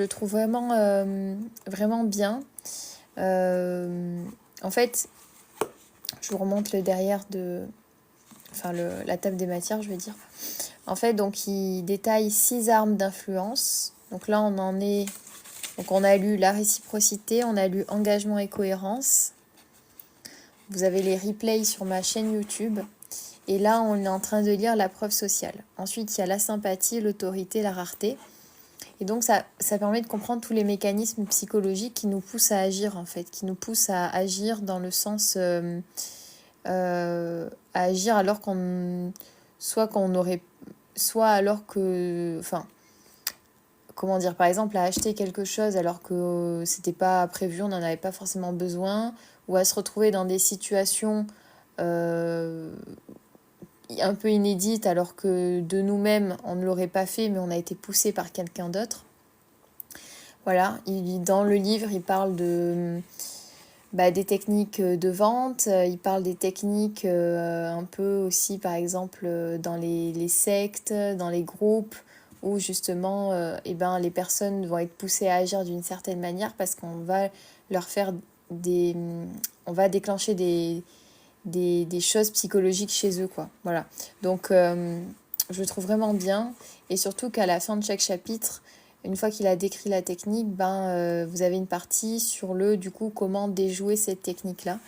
Je le trouve vraiment bien. En fait, je vous remonte le derrière la table des matières, je vais dire. En fait, donc, il détaille 6 armes d'influence. Donc là, donc on a lu la réciprocité, on a lu engagement et cohérence. Vous avez les replays sur ma chaîne YouTube. Et là, on est en train de lire la preuve sociale. Ensuite, il y a la sympathie, l'autorité, la rareté. Et donc, ça permet de comprendre tous les mécanismes psychologiques qui nous poussent à agir, en fait, qui nous poussent à agir dans le sens... à agir alors soit alors que... Enfin, comment dire, par exemple, à acheter quelque chose alors que c'était pas prévu, on n'en avait pas forcément besoin, ou à se retrouver dans des situations un peu inédites alors que de nous-mêmes, on ne l'aurait pas fait, mais on a été poussé par quelqu'un d'autre. Voilà, dans le livre, il parle des techniques de vente, il parle des techniques un peu aussi, par exemple, dans les sectes, dans les groupes, où justement les personnes vont être poussées à agir d'une certaine manière parce qu'on va leur faire on va déclencher des choses psychologiques chez eux, quoi. Voilà. Donc, je le trouve vraiment bien. Et surtout qu'à la fin de chaque chapitre, une fois qu'il a décrit la technique, vous avez une partie sur du coup, comment déjouer cette technique-là.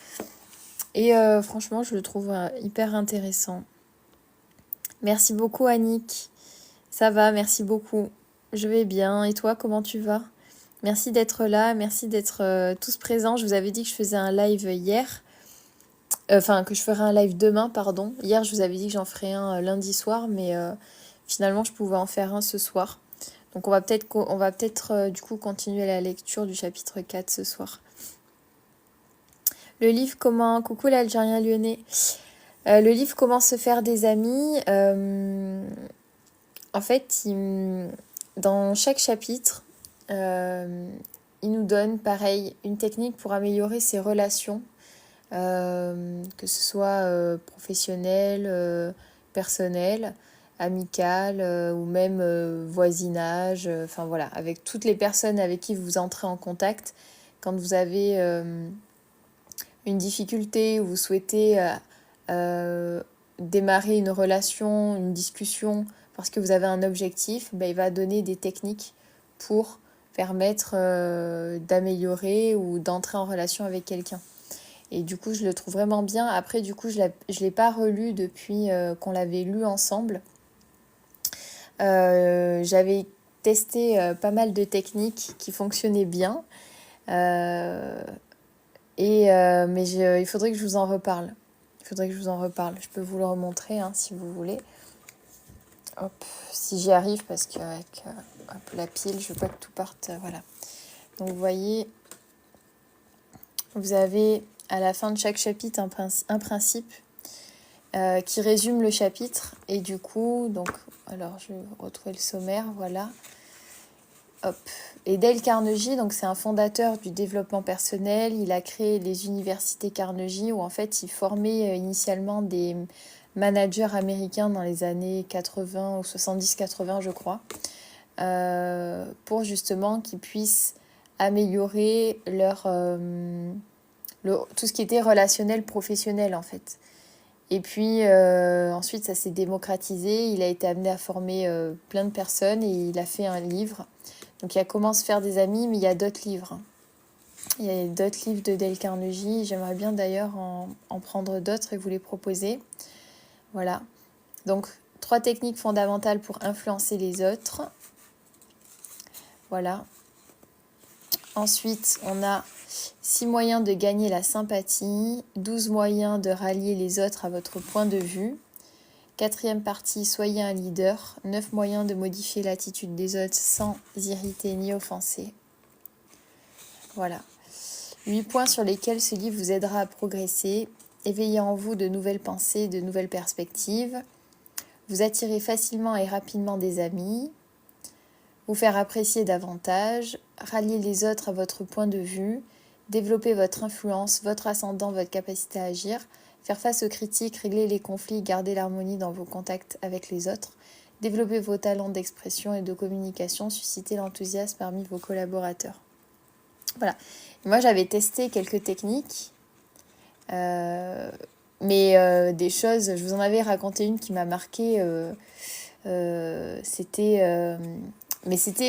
Et franchement, je le trouve hyper intéressant. Merci beaucoup, Annick. Ça va, merci beaucoup. Je vais bien. Et toi, comment tu vas? Merci d'être là, merci d'être tous présents. Je vous avais dit que je faisais un live hier. Enfin, que je ferai un live demain, pardon. Hier, je vous avais dit que j'en ferais un lundi soir, mais finalement, je pouvais en faire un ce soir. Donc, on va peut-être du coup continuer la lecture du chapitre 4 ce soir. Le livre Comment... Coucou l'Algérien lyonnais. Le livre Comment se faire des amis. En fait, dans chaque chapitre, il nous donne, pareil, une technique pour améliorer ses relations. Que ce soit professionnel, personnel, amical ou même voisinage, enfin voilà, avec toutes les personnes avec qui vous entrez en contact, quand vous avez une difficulté ou vous souhaitez démarrer une relation, une discussion, parce que vous avez un objectif, il va donner des techniques pour permettre d'améliorer ou d'entrer en relation avec quelqu'un. Et du coup, je le trouve vraiment bien. Après, du coup, je ne l'ai pas relu depuis qu'on l'avait lu ensemble. J'avais testé pas mal de techniques qui fonctionnaient bien. Il faudrait que je vous en reparle. Je peux vous le remontrer si vous voulez. Hop, si j'y arrive, parce qu'avec la pile, je veux pas que tout parte. Voilà. Donc, vous voyez, vous avez à la fin de chaque chapitre un principe qui résume le chapitre. Et du coup, alors je vais retrouver le sommaire, voilà. Hop. Et Dale Carnegie, donc c'est un fondateur du développement personnel. Il a créé les universités Carnegie où en fait il formait initialement des managers américains dans les années 80 ou 70-80 je crois, pour justement qu'ils puissent améliorer tout ce qui était relationnel professionnel en fait. Et puis ensuite ça s'est démocratisé, il a été amené à former plein de personnes et il a fait un livre. Donc il y a Comment se faire des amis, mais il y a d'autres livres. Il y a d'autres livres de Dale Carnegie. J'aimerais bien d'ailleurs en prendre d'autres et vous les proposer. Voilà. Donc 3 techniques fondamentales pour influencer les autres. Voilà. Ensuite, on a 6 moyens de gagner la sympathie, 12 moyens de rallier les autres à votre point de vue. 4e partie, soyez un leader. 9 moyens de modifier l'attitude des autres sans irriter ni offenser. Voilà. 8 points sur lesquels ce livre vous aidera à progresser. Éveillez en vous de nouvelles pensées, de nouvelles perspectives. Vous attirez facilement et rapidement des amis. Vous faire apprécier davantage. Rallier les autres à votre point de vue. Développer votre influence, votre ascendant, votre capacité à agir. Faire face aux critiques, régler les conflits, garder l'harmonie dans vos contacts avec les autres. Développez vos talents d'expression et de communication, suscitez l'enthousiasme parmi vos collaborateurs. Voilà. Moi, j'avais testé quelques techniques, mais des choses, je vous en avais raconté une qui m'a marquée, mais c'était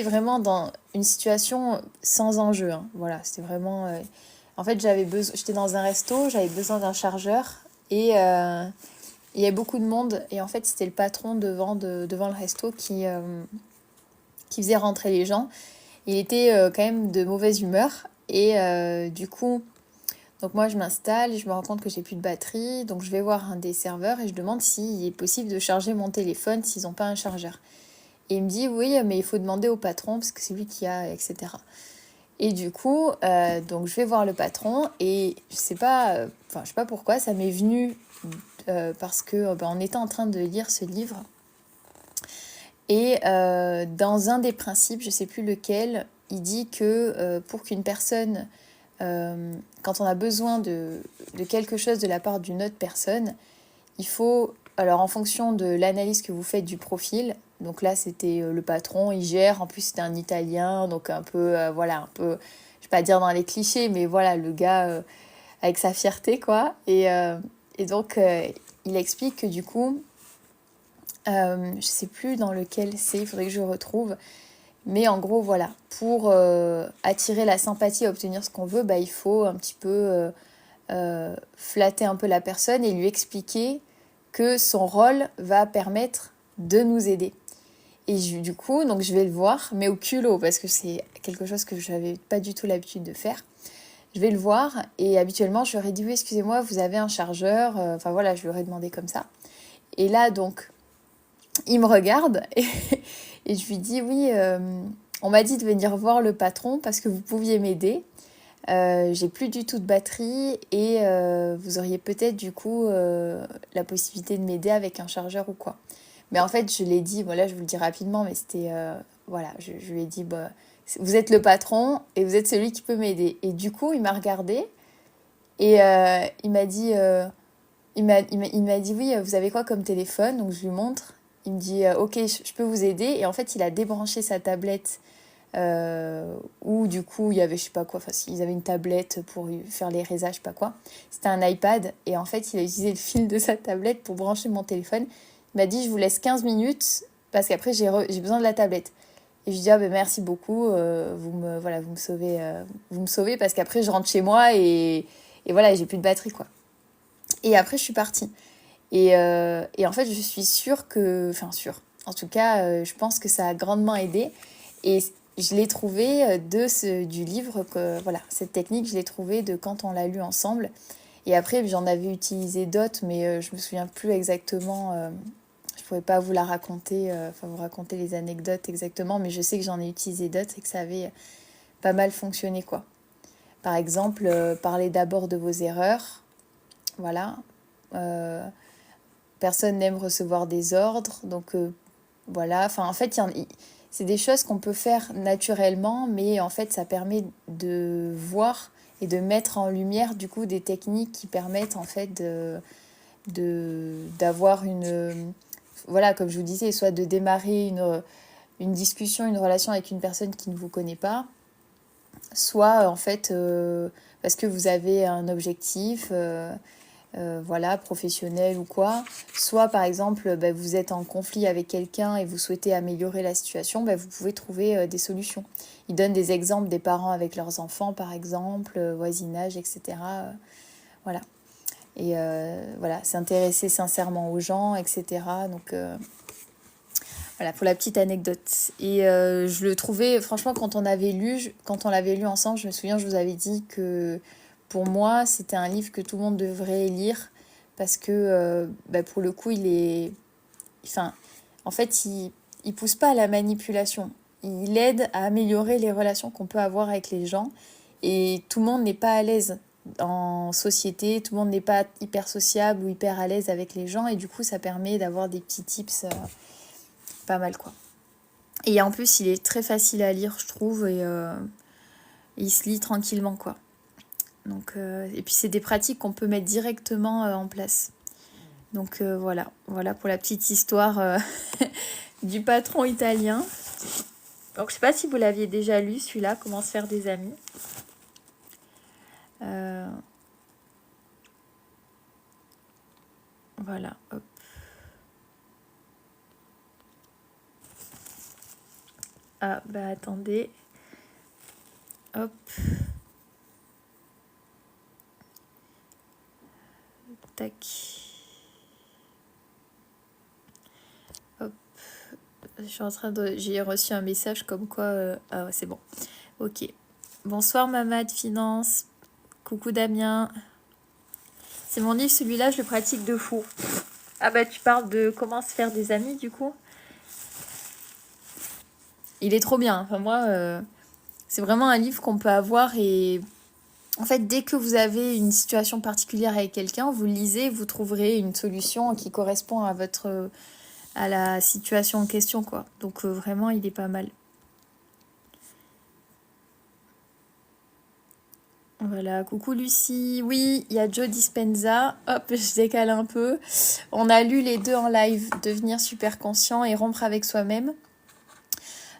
vraiment dans une situation sans enjeu, hein. Voilà, c'était vraiment... En fait, j'étais dans un resto, j'avais besoin d'un chargeur et il y avait beaucoup de monde. Et en fait, c'était le patron devant le resto qui faisait rentrer les gens. Il était quand même de mauvaise humeur. Et du coup, donc moi, je m'installe et je me rends compte que j'ai plus de batterie. Donc, je vais voir un des serveurs et je demande s'il est possible de charger mon téléphone s'ils n'ont pas un chargeur. Et il me dit, oui, mais il faut demander au patron parce que c'est lui qui a, etc. Et du coup, donc je vais voir le patron et je sais pas pourquoi, ça m'est venu parce que on était en train de lire ce livre. Et dans un des principes, je sais plus lequel, il dit que pour qu'une personne, quand on a besoin de quelque chose de la part d'une autre personne, il faut, alors en fonction de l'analyse que vous faites du profil, donc là c'était le patron, il gère, en plus c'était un Italien, donc un peu, voilà, un peu, je vais pas dire dans les clichés, mais voilà, le gars avec sa fierté, quoi. Et donc il explique que du coup, je sais plus dans lequel c'est, il faudrait que je retrouve, mais en gros, voilà, pour attirer la sympathie et obtenir ce qu'on veut, bah, il faut un petit peu flatter un peu la personne et lui expliquer que son rôle va permettre de nous aider. Et du coup, donc je vais le voir, mais au culot, parce que c'est quelque chose que je n'avais pas du tout l'habitude de faire. Je vais le voir et habituellement, je lui aurais dit, oui, excusez-moi, vous avez un chargeur. Enfin voilà, je lui aurais demandé comme ça. Et là, donc, il me regarde et je lui dis, oui, on m'a dit de venir voir le patron parce que vous pouviez m'aider. J'ai plus du tout de batterie et vous auriez peut-être du coup la possibilité de m'aider avec un chargeur ou quoi. Mais en fait, je l'ai dit, voilà, je vous le dis rapidement, mais c'était, voilà, je lui ai dit, bah, vous êtes le patron et vous êtes celui qui peut m'aider. Et du coup, il m'a regardé et il m'a dit, il m'a dit, oui, vous avez quoi comme téléphone? Donc je lui montre. Il me dit, ok, je peux vous aider. Et en fait, il a débranché sa tablette où du coup il y avait je sais pas quoi, enfin ils avaient une tablette pour faire les résages, je sais pas quoi, c'était un iPad et en fait il a utilisé le fil de sa tablette pour brancher mon téléphone. Il m'a dit je vous laisse 15 minutes parce qu'après j'ai besoin de la tablette et je lui dis ah ben merci beaucoup, vous me sauvez parce qu'après je rentre chez moi et voilà j'ai plus de batterie quoi. Et après je suis partie et en fait je suis sûre que en tout cas je pense que ça a grandement aidé. Et je l'ai trouvé du livre, que voilà, cette technique, je l'ai trouvée de quand on l'a lu ensemble. Et après, j'en avais utilisé d'autres, mais je me souviens plus exactement. Je pourrais pas vous la raconter, vous raconter les anecdotes exactement, mais je sais que j'en ai utilisé d'autres et que ça avait pas mal fonctionné, quoi. Par exemple, parlez d'abord de vos erreurs. Voilà. Euh, Personne n'aime recevoir des ordres, donc voilà. Enfin, en fait, c'est des choses qu'on peut faire naturellement, mais en fait, ça permet de voir et de mettre en lumière du coup des techniques qui permettent en fait d'avoir voilà, comme je vous disais, soit de démarrer une discussion, une relation avec une personne qui ne vous connaît pas, soit en fait parce que vous avez un objectif. Voilà, professionnel ou quoi. Soit par exemple, vous êtes en conflit avec quelqu'un et vous souhaitez améliorer la situation, vous pouvez trouver des solutions. Ils donnent des exemples des parents avec leurs enfants, par exemple, voisinage, etc. Voilà. Et voilà, s'intéresser sincèrement aux gens, etc. Donc voilà, pour la petite anecdote. Et je le trouvais, franchement, quand on l'avait lu ensemble, je me souviens, je vous avais dit que pour moi, c'était un livre que tout le monde devrait lire parce que pour le coup, en fait, il pousse pas à la manipulation. Il aide à améliorer les relations qu'on peut avoir avec les gens. Et tout le monde n'est pas à l'aise en société, tout le monde n'est pas hyper sociable ou hyper à l'aise avec les gens. Et du coup, ça permet d'avoir des petits tips pas mal, quoi. Et en plus, il est très facile à lire, je trouve, et il se lit tranquillement, quoi. Donc, et puis, c'est des pratiques qu'on peut mettre directement en place. Donc, voilà pour la petite histoire du patron italien. Donc je sais pas si vous l'aviez déjà lu celui-là, Comment se faire des amis. Voilà, hop. Ah bah attendez. Hop. Tac. Hop. Je suis en train de... J'ai reçu un message comme quoi... Ah ouais, c'est bon. Ok. Bonsoir Mamad Finance. Coucou Damien. C'est mon livre, celui-là, je le pratique de fou. Ah bah tu parles de comment se faire des amis du coup. Il est trop bien. Enfin moi, c'est vraiment un livre qu'on peut avoir et en fait dès que vous avez une situation particulière avec quelqu'un, vous le lisez, vous trouverez une solution qui correspond à votre à la situation en question quoi. Donc vraiment il est pas mal. Voilà, coucou Lucie. Oui, il y a Joe Dispenza. Hop, je décale un peu. On a lu les deux en live, Devenir super conscient et Rompre avec soi-même.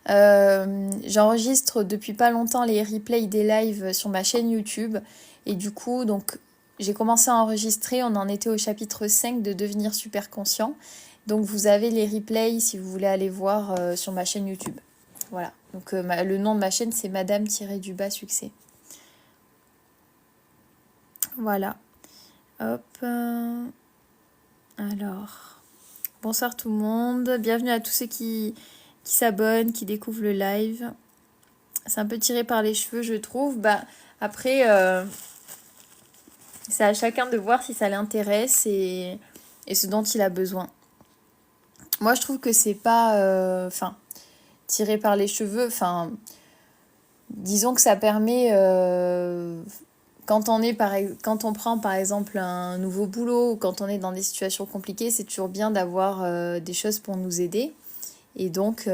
J'enregistre depuis pas longtemps les replays des lives sur ma chaîne YouTube. Et du coup, donc, j'ai commencé à enregistrer. On en était au chapitre 5 de Devenir super conscient. Donc, vous avez les replays si vous voulez aller voir sur ma chaîne YouTube. Voilà. Donc, le nom de ma chaîne, c'est Madame-du-bas succès. Voilà. Hop. Alors, bonsoir tout le monde. Bienvenue à tous ceux qui s'abonnent, qui découvrent le live. C'est un peu tiré par les cheveux, je trouve. Bah, après, c'est à chacun de voir si ça l'intéresse et ce dont il a besoin. Moi, je trouve que c'est pas... Enfin, tiré par les cheveux. Enfin, disons que ça permet... quand on prend par exemple un nouveau boulot ou quand on est dans des situations compliquées, c'est toujours bien d'avoir des choses pour nous aider. Et donc,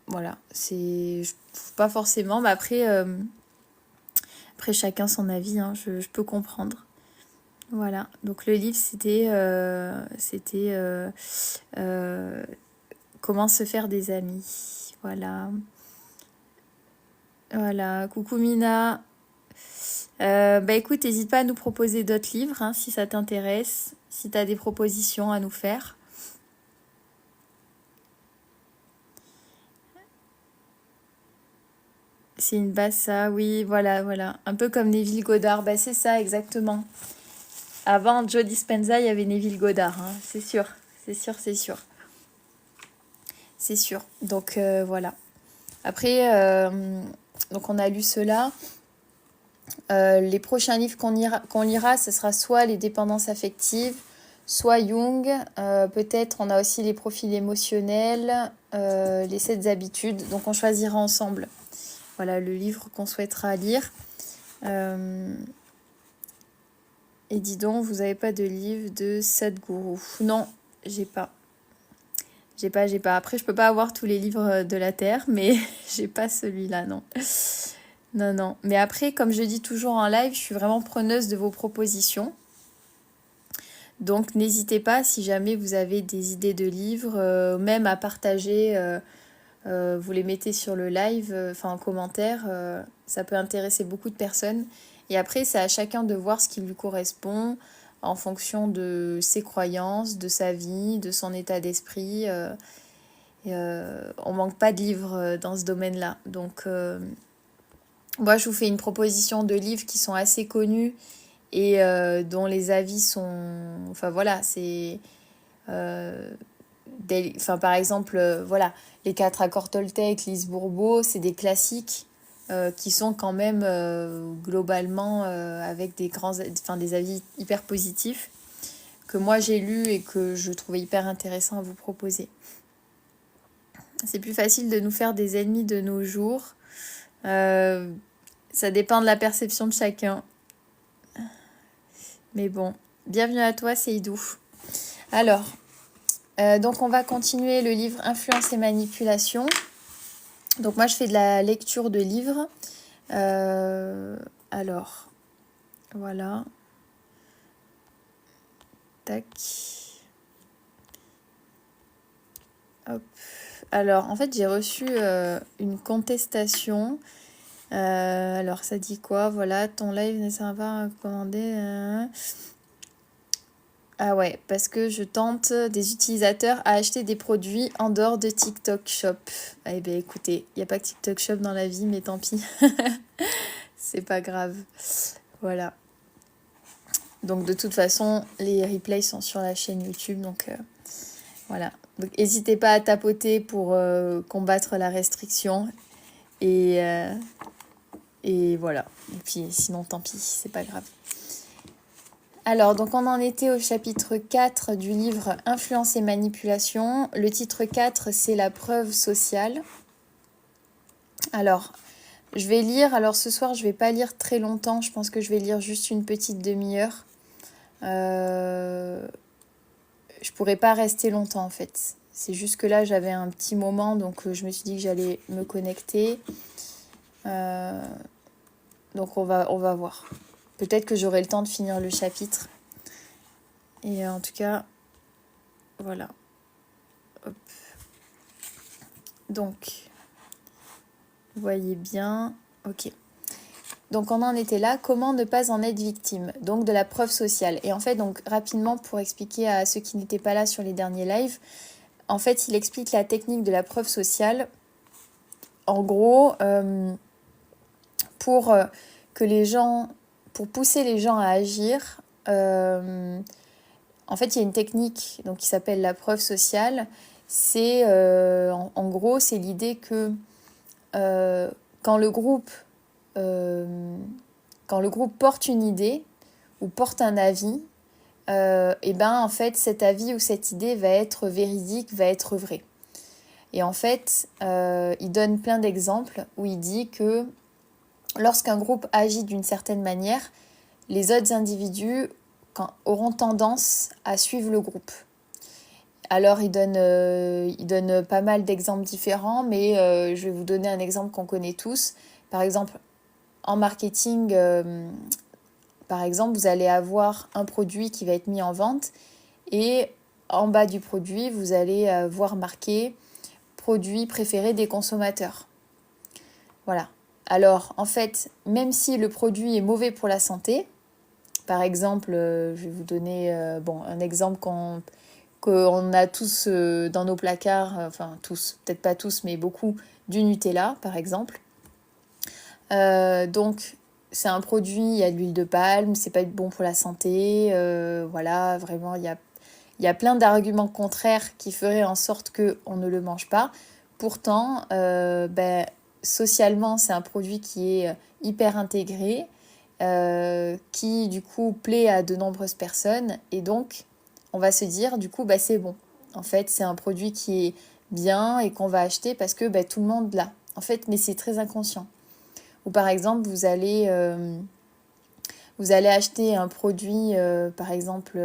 voilà, je trouve pas forcément, mais après chacun son avis, hein, je peux comprendre. Voilà, donc le livre c'était Comment se faire des amis. Voilà. Voilà, coucou Mina. Bah écoute, n'hésite pas à nous proposer d'autres livres hein, si ça t'intéresse, si tu as des propositions à nous faire. C'est une bassa, oui, voilà. Un peu comme Neville Goddard, bah c'est ça exactement. Avant Joe Dispenza, il y avait Neville Goddard, hein, c'est sûr. C'est sûr. Donc voilà. Après, donc on a lu cela. Les prochains livres qu'on lira, ce sera soit les dépendances affectives, soit Jung. Peut-être on a aussi les profils émotionnels, les 7 habitudes. Donc on choisira ensemble. Voilà le livre qu'on souhaitera lire. Et dis donc, vous n'avez pas de livre de Sadhguru? Non, j'ai pas. Après, je peux pas avoir tous les livres de la Terre, mais j'ai pas celui-là, non. Non. Mais après, comme je dis toujours en live, je suis vraiment preneuse de vos propositions. Donc, n'hésitez pas, si jamais vous avez des idées de livres, même à partager, vous les mettez sur le live, en commentaire, ça peut intéresser beaucoup de personnes. Et après, c'est à chacun de voir ce qui lui correspond en fonction de ses croyances, de sa vie, de son état d'esprit. On manque pas de livres dans ce domaine-là. Donc, moi, je vous fais une proposition de livres qui sont assez connus et dont les avis sont... Enfin, voilà, c'est... par exemple, voilà, les 4 accords Toltec, Lise Bourbeau, c'est des classiques qui sont quand même globalement avec des avis hyper positifs que moi j'ai lus et que je trouvais hyper intéressant à vous proposer. C'est plus facile de nous faire des ennemis de nos jours. Ça dépend de la perception de chacun. Mais bon, bienvenue à toi Seydou. Alors, donc on va continuer le livre Influence et manipulation. Donc moi je fais de la lecture de livres. Alors, voilà. Tac. Hop. Alors, en fait, j'ai reçu une contestation. Alors, ça dit quoi? Voilà, ton live ne sert pas à commander. Ah ouais, parce que je tente des utilisateurs à acheter des produits en dehors de TikTok Shop. Eh bien, écoutez, il n'y a pas que TikTok Shop dans la vie, mais tant pis. C'est pas grave. Voilà. Donc, de toute façon, les replays sont sur la chaîne YouTube. Donc, voilà. Donc, n'hésitez pas à tapoter pour combattre la restriction. Et, euh, et voilà. Et puis, sinon, tant pis, c'est pas grave. Alors, donc on en était au chapitre 4 du livre Influence et manipulation. Le titre 4, c'est la preuve sociale. Alors, je vais lire. Alors, ce soir, je vais pas lire très longtemps. Je pense que je vais lire juste une petite demi-heure. Je pourrais pas rester longtemps, en fait. C'est juste que là, j'avais un petit moment, donc je me suis dit que j'allais me connecter. Donc, on va voir. Peut-être que j'aurai le temps de finir le chapitre. Et en tout cas, voilà. Hop. Donc, vous voyez bien. Ok. Donc, on en était là. Comment ne pas en être victime? Donc, de la preuve sociale. Et en fait, donc rapidement, pour expliquer à ceux qui n'étaient pas là sur les derniers lives, en fait, il explique la technique de la preuve sociale. En gros, pour que les gens, pour pousser les gens à agir, en fait, il y a une technique donc, qui s'appelle la preuve sociale. C'est, en gros, c'est l'idée que quand le groupe porte une idée ou porte un avis, et ben en fait cet avis ou cette idée va être véridique, va être vrai. Et en fait, il donne plein d'exemples où il dit que lorsqu'un groupe agit d'une certaine manière, les autres individus auront tendance à suivre le groupe. Alors il donne pas mal d'exemples différents, mais je vais vous donner un exemple qu'on connaît tous. Par exemple, en marketing, par exemple, vous allez avoir un produit qui va être mis en vente et en bas du produit, vous allez voir marqué produit préféré des consommateurs. Voilà. Alors, en fait, même si le produit est mauvais pour la santé, par exemple, je vais vous donner un exemple qu'on a tous dans nos placards, enfin tous, peut-être pas tous, mais beaucoup, du Nutella, par exemple. Donc, c'est un produit, il y a de l'huile de palme, c'est pas bon pour la santé, voilà, vraiment, il y a plein d'arguments contraires qui feraient en sorte qu'on ne le mange pas. Pourtant, socialement, c'est un produit qui est hyper intégré, qui du coup plaît à de nombreuses personnes, et donc on va se dire du coup c'est bon. En fait, c'est un produit qui est bien et qu'on va acheter parce que tout le monde l'a. En fait, mais c'est très inconscient. Ou par exemple, vous allez acheter un produit, par exemple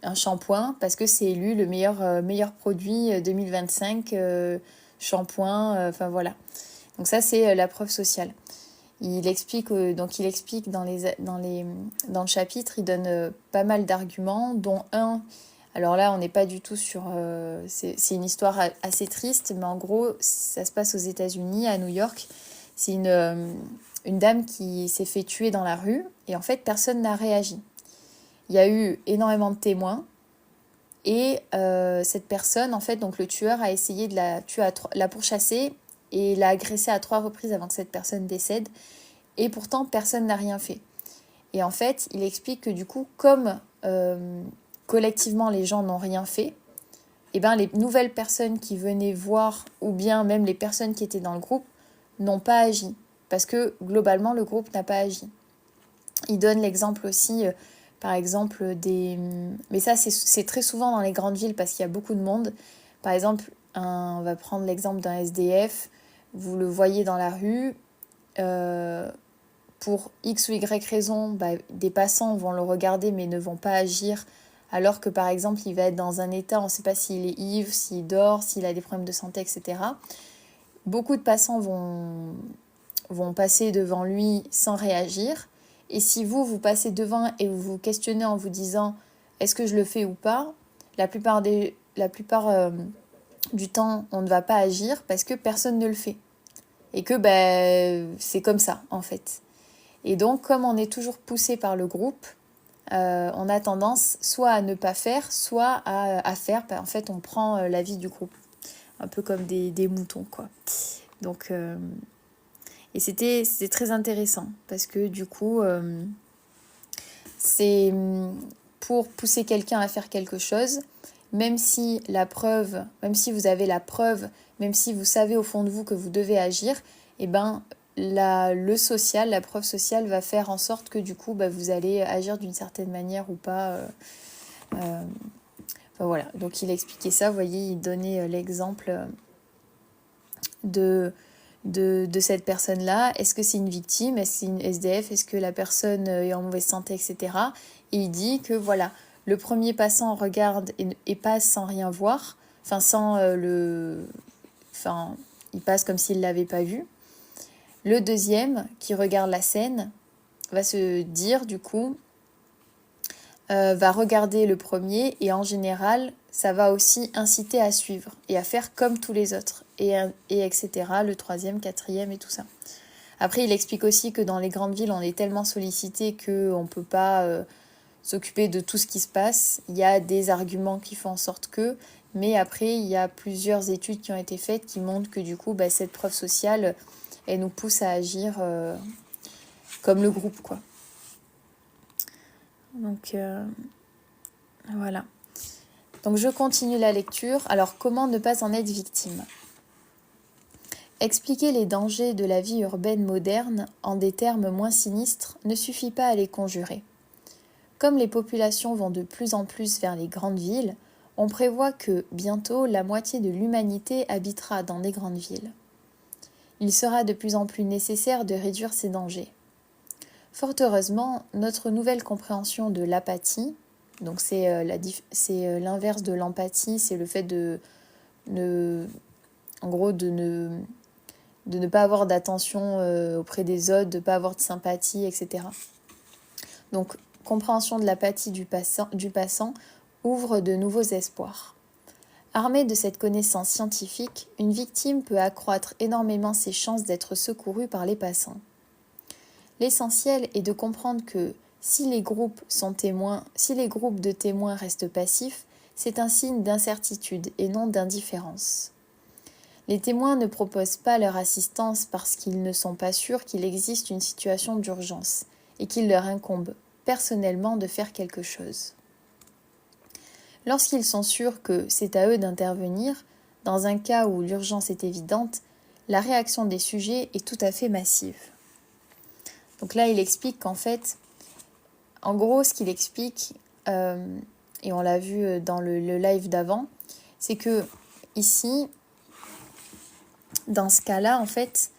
un shampoing, parce que c'est élu le meilleur produit 2025, shampoing, voilà. Donc ça, c'est la preuve sociale. Il explique dans le chapitre, il donne pas mal d'arguments, dont un. Alors là, on n'est pas du tout sur. C'est une histoire assez triste, mais en gros, ça se passe aux États-Unis, à New York. C'est une dame qui s'est fait tuer dans la rue et en fait, personne n'a réagi. Il y a eu énormément de témoins et cette personne, en fait, donc le tueur a essayé de la pourchasser et l'a agressée à 3 reprises avant que cette personne décède. Et pourtant, personne n'a rien fait. Et en fait, il explique que du coup, comme collectivement les gens n'ont rien fait, et ben les nouvelles personnes qui venaient voir, ou bien même les personnes qui étaient dans le groupe, n'ont pas agi. Parce que globalement, le groupe n'a pas agi. Il donne l'exemple aussi, par exemple, des... Mais ça, c'est très souvent dans les grandes villes parce qu'il y a beaucoup de monde. Par exemple, on va prendre l'exemple d'un SDF. Vous le voyez dans la rue. Pour X ou Y raison, des passants vont le regarder mais ne vont pas agir. Alors que par exemple, il va être dans un état, on ne sait pas s'il est ivre, s'il dort, s'il a des problèmes de santé, etc. Beaucoup de passants vont passer devant lui sans réagir. Et si vous passez devant et vous vous questionnez en vous disant est-ce que je le fais ou pas, la plupart du temps, on ne va pas agir parce que personne ne le fait. Et que c'est comme ça, en fait. Et donc, comme on est toujours poussé par le groupe, on a tendance soit à ne pas faire, soit à faire. En fait, on prend l'avis du groupe. Un peu comme des moutons, quoi. Donc, et c'était très intéressant parce que du coup, c'est pour pousser quelqu'un à faire quelque chose, même si vous avez la preuve, même si vous savez au fond de vous que vous devez agir, et ben la preuve sociale va faire en sorte que du coup, vous allez agir d'une certaine manière ou pas. Enfin, voilà, donc il expliquait ça, vous voyez, il donnait l'exemple de cette personne-là. Est-ce que c'est une victime? Est-ce que c'est une SDF? Est-ce que la personne est en mauvaise santé, etc. Et il dit que voilà, le premier passant regarde et passe sans rien voir, il passe comme s'il ne l'avait pas vu. Le deuxième, qui regarde la scène, va se dire du coup, va regarder le premier et en général, ça va aussi inciter à suivre et à faire comme tous les autres, et etc. Le troisième, quatrième et tout ça. Après, il explique aussi que dans les grandes villes, on est tellement sollicité qu'on ne peut pas s'occuper de tout ce qui se passe. Il y a des arguments qui font en sorte que, mais après, il y a plusieurs études qui ont été faites qui montrent que du coup, cette preuve sociale, elle nous pousse à agir comme le groupe, quoi. Donc, voilà. Donc, je continue la lecture. Alors, comment ne pas en être victime ? Expliquer les dangers de la vie urbaine moderne en des termes moins sinistres ne suffit pas à les conjurer. Comme les populations vont de plus en plus vers les grandes villes, on prévoit que, bientôt, la moitié de l'humanité habitera dans des grandes villes. Il sera de plus en plus nécessaire de réduire ces dangers. Fort heureusement, notre nouvelle compréhension de l'apathie, donc c'est l'inverse de l'empathie, c'est le fait de ne pas avoir d'attention auprès des autres, de ne pas avoir de sympathie, etc. Donc, compréhension de l'apathie du passant ouvre de nouveaux espoirs. Armée de cette connaissance scientifique, une victime peut accroître énormément ses chances d'être secourue par les passants. L'essentiel est de comprendre que si les groupes de témoins restent passifs, c'est un signe d'incertitude et non d'indifférence. Les témoins ne proposent pas leur assistance parce qu'ils ne sont pas sûrs qu'il existe une situation d'urgence et qu'il leur incombe personnellement de faire quelque chose. Lorsqu'ils sont sûrs que c'est à eux d'intervenir, dans un cas où l'urgence est évidente, la réaction des sujets est tout à fait massive. Donc là, il explique qu'en fait, en gros, ce qu'il explique, et on l'a vu dans le live d'avant, c'est que ici, dans ce cas-là, en fait,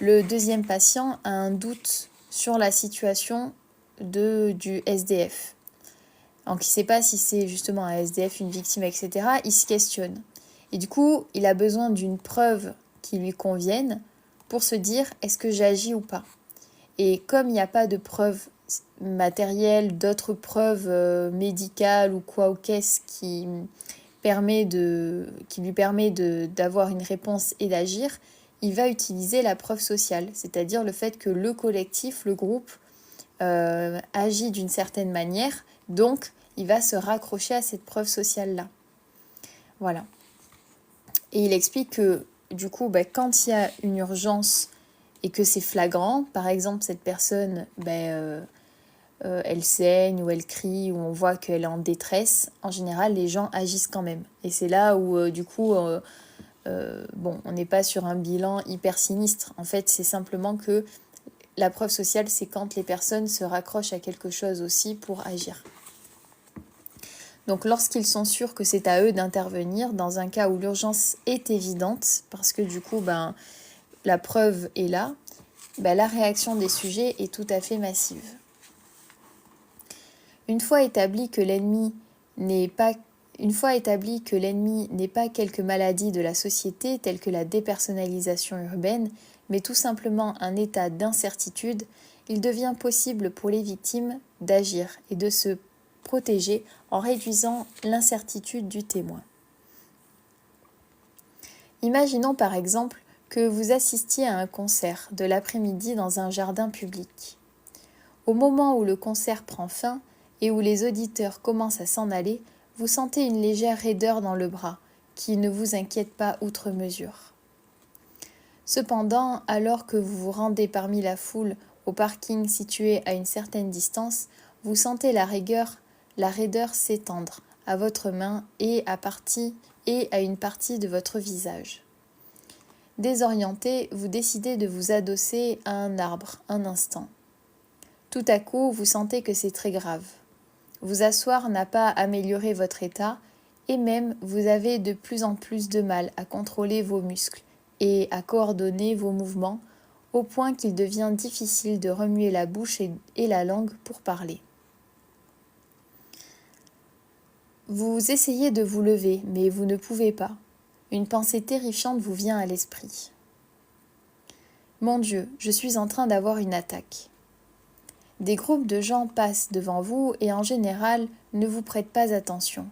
le deuxième patient a un doute sur la situation du SDF. Donc il ne sait pas si c'est justement un SDF, une victime, etc. Il se questionne. Et du coup, il a besoin d'une preuve qui lui convienne pour se dire est-ce que j'agis ou pas. Et comme il n'y a pas de preuves matérielles, d'autres preuves médicales ou quoi ou qu'est-ce qui lui permet d'avoir une réponse et d'agir, il va utiliser la preuve sociale, c'est-à-dire le fait que le collectif, le groupe, agit d'une certaine manière, donc il va se raccrocher à cette preuve sociale-là. Voilà. Et il explique que du coup, quand il y a une urgence et que c'est flagrant, par exemple cette personne, elle saigne ou elle crie ou on voit qu'elle est en détresse, en général les gens agissent quand même. Et c'est là où on n'est pas sur un bilan hyper sinistre. En fait, c'est simplement que la preuve sociale, c'est quand les personnes se raccrochent à quelque chose aussi pour agir. Donc lorsqu'ils sont sûrs que c'est à eux d'intervenir, dans un cas où l'urgence est évidente, parce que du coup, la preuve est là, la réaction des sujets est tout à fait massive. Une fois établi que l'ennemi n'est pas quelque maladie de la société telle que la dépersonnalisation urbaine, mais tout simplement un état d'incertitude, il devient possible pour les victimes d'agir et de se protéger en réduisant l'incertitude du témoin. Imaginons par exemple que vous assistiez à un concert de l'après-midi dans un jardin public. Au moment où le concert prend fin et où les auditeurs commencent à s'en aller, vous sentez une légère raideur dans le bras, qui ne vous inquiète pas outre mesure. Cependant, alors que vous vous rendez parmi la foule au parking situé à une certaine distance, vous sentez la raideur s'étendre à votre main et à une partie de votre visage. Désorienté, vous décidez de vous adosser à un arbre un instant. Tout à coup, vous sentez que c'est très grave. Vous asseoir n'a pas amélioré votre état et même vous avez de plus en plus de mal à contrôler vos muscles et à coordonner vos mouvements au point qu'il devient difficile de remuer la bouche et la langue pour parler. Vous essayez de vous lever, mais vous ne pouvez pas. Une pensée terrifiante vous vient à l'esprit. Mon Dieu, je suis en train d'avoir une attaque. Des groupes de gens passent devant vous et en général ne vous prêtent pas attention.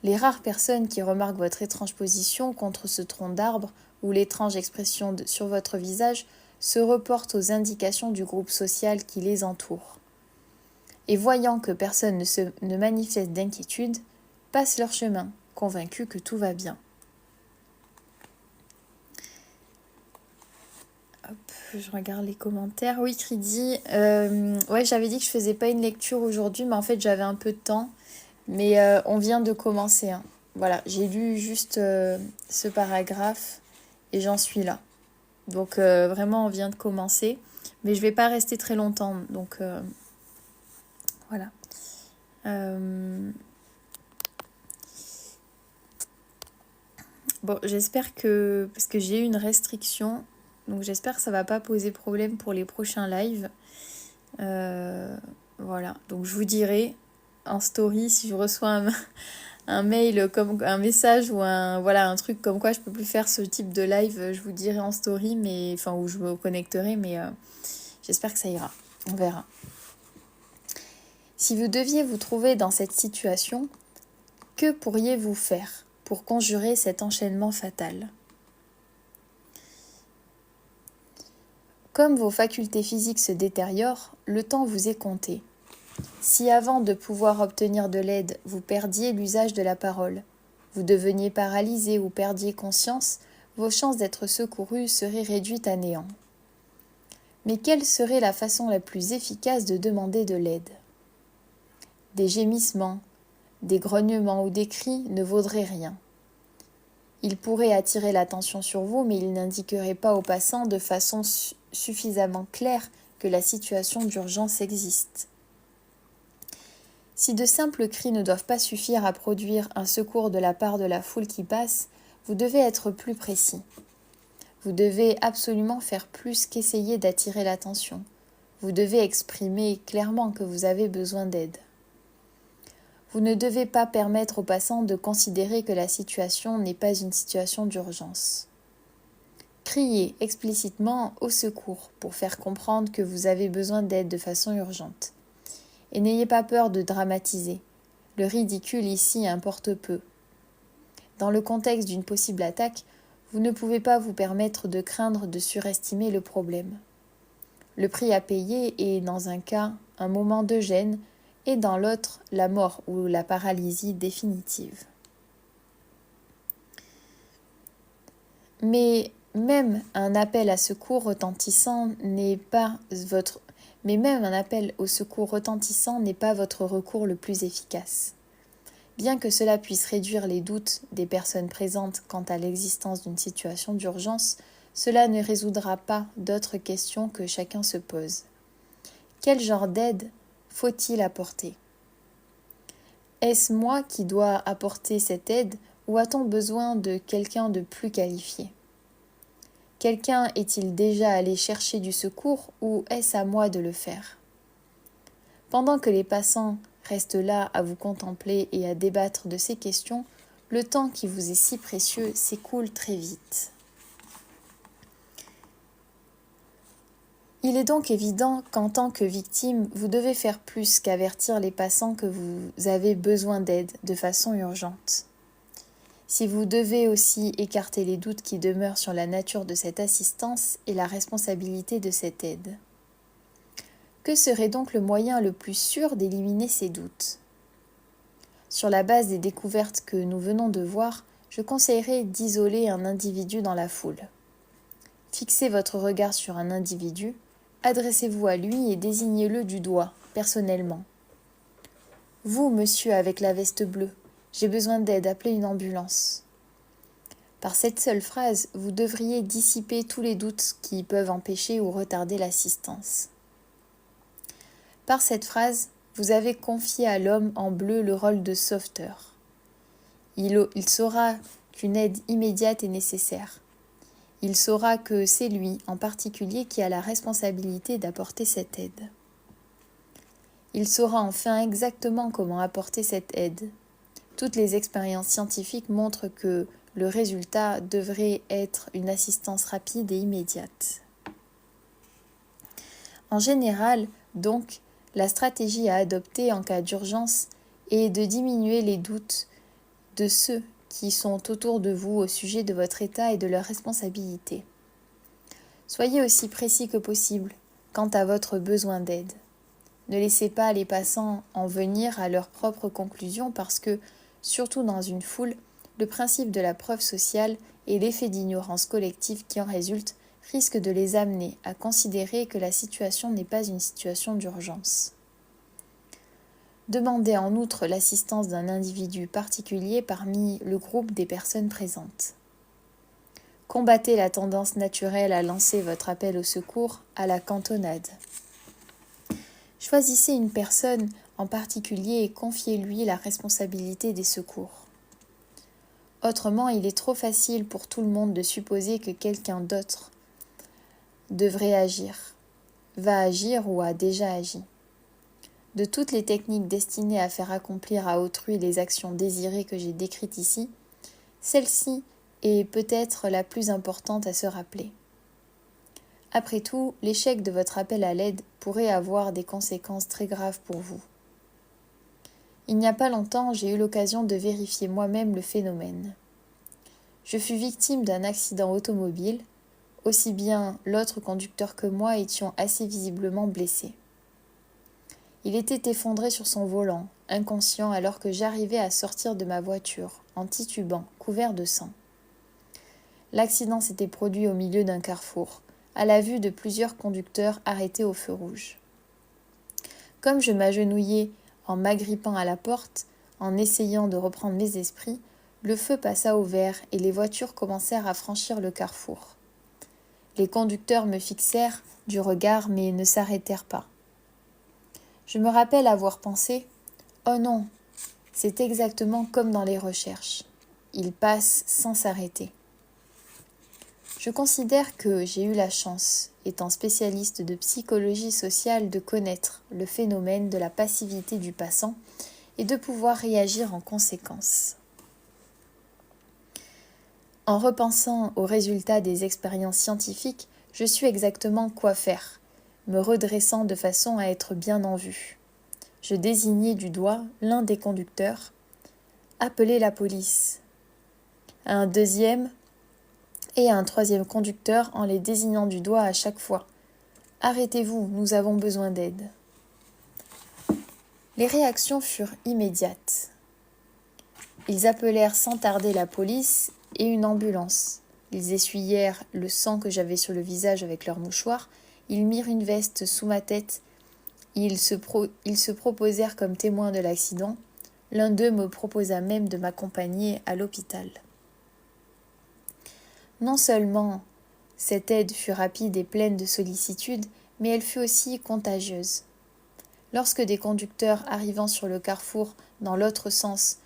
Les rares personnes qui remarquent votre étrange position contre ce tronc d'arbre ou l'étrange expression sur votre visage se reportent aux indications du groupe social qui les entoure. Et voyant que personne ne manifeste d'inquiétude, passent leur chemin, convaincus que tout va bien. Hop, je regarde les commentaires. Oui, Cridi, ouais, j'avais dit que je faisais pas une lecture aujourd'hui, mais en fait j'avais un peu de temps. Mais on vient de commencer, hein. Voilà, j'ai lu juste ce paragraphe et j'en suis là. Donc vraiment, on vient de commencer. Mais je vais pas rester très longtemps. Donc voilà. Bon, j'espère que... Parce que j'ai eu une restriction. Donc j'espère que ça va pas poser problème pour les prochains lives. Voilà, donc je vous dirai en story si je reçois un mail, comme un message ou un truc comme quoi je peux plus faire ce type de live, je vous dirai en story, mais enfin où je me connecterai, mais j'espère que ça ira, on verra. Si vous deviez vous trouver dans cette situation, que pourriez-vous faire pour conjurer cet enchaînement fatal ? Comme vos facultés physiques se détériorent, le temps vous est compté. Si avant de pouvoir obtenir de l'aide, vous perdiez l'usage de la parole, vous deveniez paralysé ou perdiez conscience, vos chances d'être secouru seraient réduites à néant. Mais quelle serait la façon la plus efficace de demander de l'aide ? Des gémissements, des grognements ou des cris ne vaudraient rien. Ils pourraient attirer l'attention sur vous, mais ils n'indiqueraient pas aux passants de façon suffisamment claire que la situation d'urgence existe. Si de simples cris ne doivent pas suffire à produire un secours de la part de la foule qui passe, vous devez être plus précis. Vous devez absolument faire plus qu'essayer d'attirer l'attention. Vous devez exprimer clairement que vous avez besoin d'aide. Vous ne devez pas permettre aux passants de considérer que la situation n'est pas une situation d'urgence. Criez explicitement au secours pour faire comprendre que vous avez besoin d'aide de façon urgente. Et n'ayez pas peur de dramatiser. Le ridicule ici importe peu. Dans le contexte d'une possible attaque, vous ne pouvez pas vous permettre de craindre de surestimer le problème. Le prix à payer est, dans un cas, un moment de gêne, et dans l'autre, la mort ou la paralysie définitive. Mais même un appel à secours retentissant n'est pas votre recours le plus efficace. Bien que cela puisse réduire les doutes des personnes présentes quant à l'existence d'une situation d'urgence, cela ne résoudra pas d'autres questions que chacun se pose. Quel genre d'aide faut-il apporter ? Est-ce moi qui dois apporter cette aide ou a-t-on besoin de quelqu'un de plus qualifié ? Quelqu'un est-il déjà allé chercher du secours ou est-ce à moi de le faire ? Pendant que les passants restent là à vous contempler et à débattre de ces questions, le temps qui vous est si précieux s'écoule très vite. Il est donc évident qu'en tant que victime, vous devez faire plus qu'avertir les passants que vous avez besoin d'aide de façon urgente. Si vous devez aussi écarter les doutes qui demeurent sur la nature de cette assistance et la responsabilité de cette aide. Que serait donc le moyen le plus sûr d'éliminer ces doutes ? Sur la base des découvertes que nous venons de voir, je conseillerais d'isoler un individu dans la foule. Fixez votre regard sur un individu, adressez-vous à lui et désignez-le du doigt, personnellement. Vous, monsieur avec la veste bleue, j'ai besoin d'aide, appelez une ambulance. Par cette seule phrase, vous devriez dissiper tous les doutes qui peuvent empêcher ou retarder l'assistance. Par cette phrase, vous avez confié à l'homme en bleu le rôle de sauveteur. Il saura qu'une aide immédiate est nécessaire. Il saura que c'est lui, en particulier, qui a la responsabilité d'apporter cette aide. Il saura enfin exactement comment apporter cette aide. Toutes les expériences scientifiques montrent que le résultat devrait être une assistance rapide et immédiate. En général, donc, la stratégie à adopter en cas d'urgence est de diminuer les doutes de ceux qui sont autour de vous au sujet de votre état et de leurs responsabilités. Soyez aussi précis que possible quant à votre besoin d'aide. Ne laissez pas les passants en venir à leurs propres conclusions parce que, surtout dans une foule, le principe de la preuve sociale et l'effet d'ignorance collective qui en résulte risquent de les amener à considérer que la situation n'est pas une situation d'urgence. Demandez en outre l'assistance d'un individu particulier parmi le groupe des personnes présentes. Combattez la tendance naturelle à lancer votre appel au secours à la cantonade. Choisissez une personne en particulier et confiez-lui la responsabilité des secours. Autrement, il est trop facile pour tout le monde de supposer que quelqu'un d'autre devrait agir, va agir ou a déjà agi. De toutes les techniques destinées à faire accomplir à autrui les actions désirées que j'ai décrites ici, celle-ci est peut-être la plus importante à se rappeler. Après tout, l'échec de votre appel à l'aide pourrait avoir des conséquences très graves pour vous. Il n'y a pas longtemps, j'ai eu l'occasion de vérifier moi-même le phénomène. Je fus victime d'un accident automobile, aussi bien l'autre conducteur que moi étions assez visiblement blessés. Il était effondré sur son volant, inconscient alors que j'arrivais à sortir de ma voiture, en titubant, couvert de sang. L'accident s'était produit au milieu d'un carrefour, à la vue de plusieurs conducteurs arrêtés au feu rouge. Comme je m'agenouillais en m'agrippant à la porte, en essayant de reprendre mes esprits, le feu passa au vert et les voitures commencèrent à franchir le carrefour. Les conducteurs me fixèrent du regard mais ne s'arrêtèrent pas. Je me rappelle avoir pensé « Oh non, c'est exactement comme dans les recherches. Ils passent sans s'arrêter. » Je considère que j'ai eu la chance, étant spécialiste de psychologie sociale, de connaître le phénomène de la passivité du passant et de pouvoir réagir en conséquence. En repensant aux résultats des expériences scientifiques, je suis exactement quoi faire, me redressant de façon à être bien en vue. Je désignai du doigt l'un des conducteurs. « Appelez la police !» À un deuxième et à un troisième conducteur en les désignant du doigt à chaque fois. « Arrêtez-vous, nous avons besoin d'aide. » Les réactions furent immédiates. Ils appelèrent sans tarder la police et une ambulance. Ils essuyèrent le sang que j'avais sur le visage avec leur mouchoir. Ils mirent une veste sous ma tête. Ils se proposèrent comme témoins de l'accident. L'un d'eux me proposa même de m'accompagner à l'hôpital. Non seulement cette aide fut rapide et pleine de sollicitude, mais elle fut aussi contagieuse. Lorsque des conducteurs arrivant sur le carrefour dans l'autre sens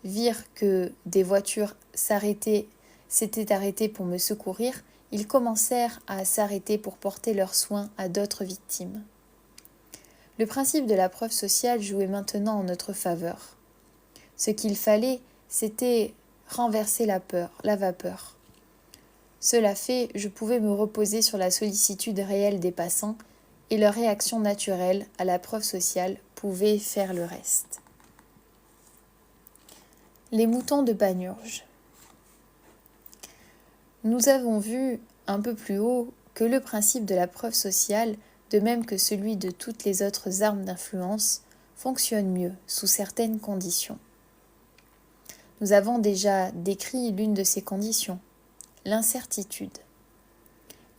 virent que des voitures s'étaient arrêtées pour me secourir, ils commencèrent à s'arrêter pour porter leurs soins à d'autres victimes. Le principe de la preuve sociale jouait maintenant en notre faveur. Ce qu'il fallait, c'était renverser la vapeur. Cela fait, je pouvais me reposer sur la sollicitude réelle des passants et leur réaction naturelle à la preuve sociale pouvait faire le reste. Les moutons de Panurge. Nous avons vu un peu plus haut que le principe de la preuve sociale, de même que celui de toutes les autres armes d'influence, fonctionne mieux sous certaines conditions. Nous avons déjà décrit l'une de ces conditions, l'incertitude.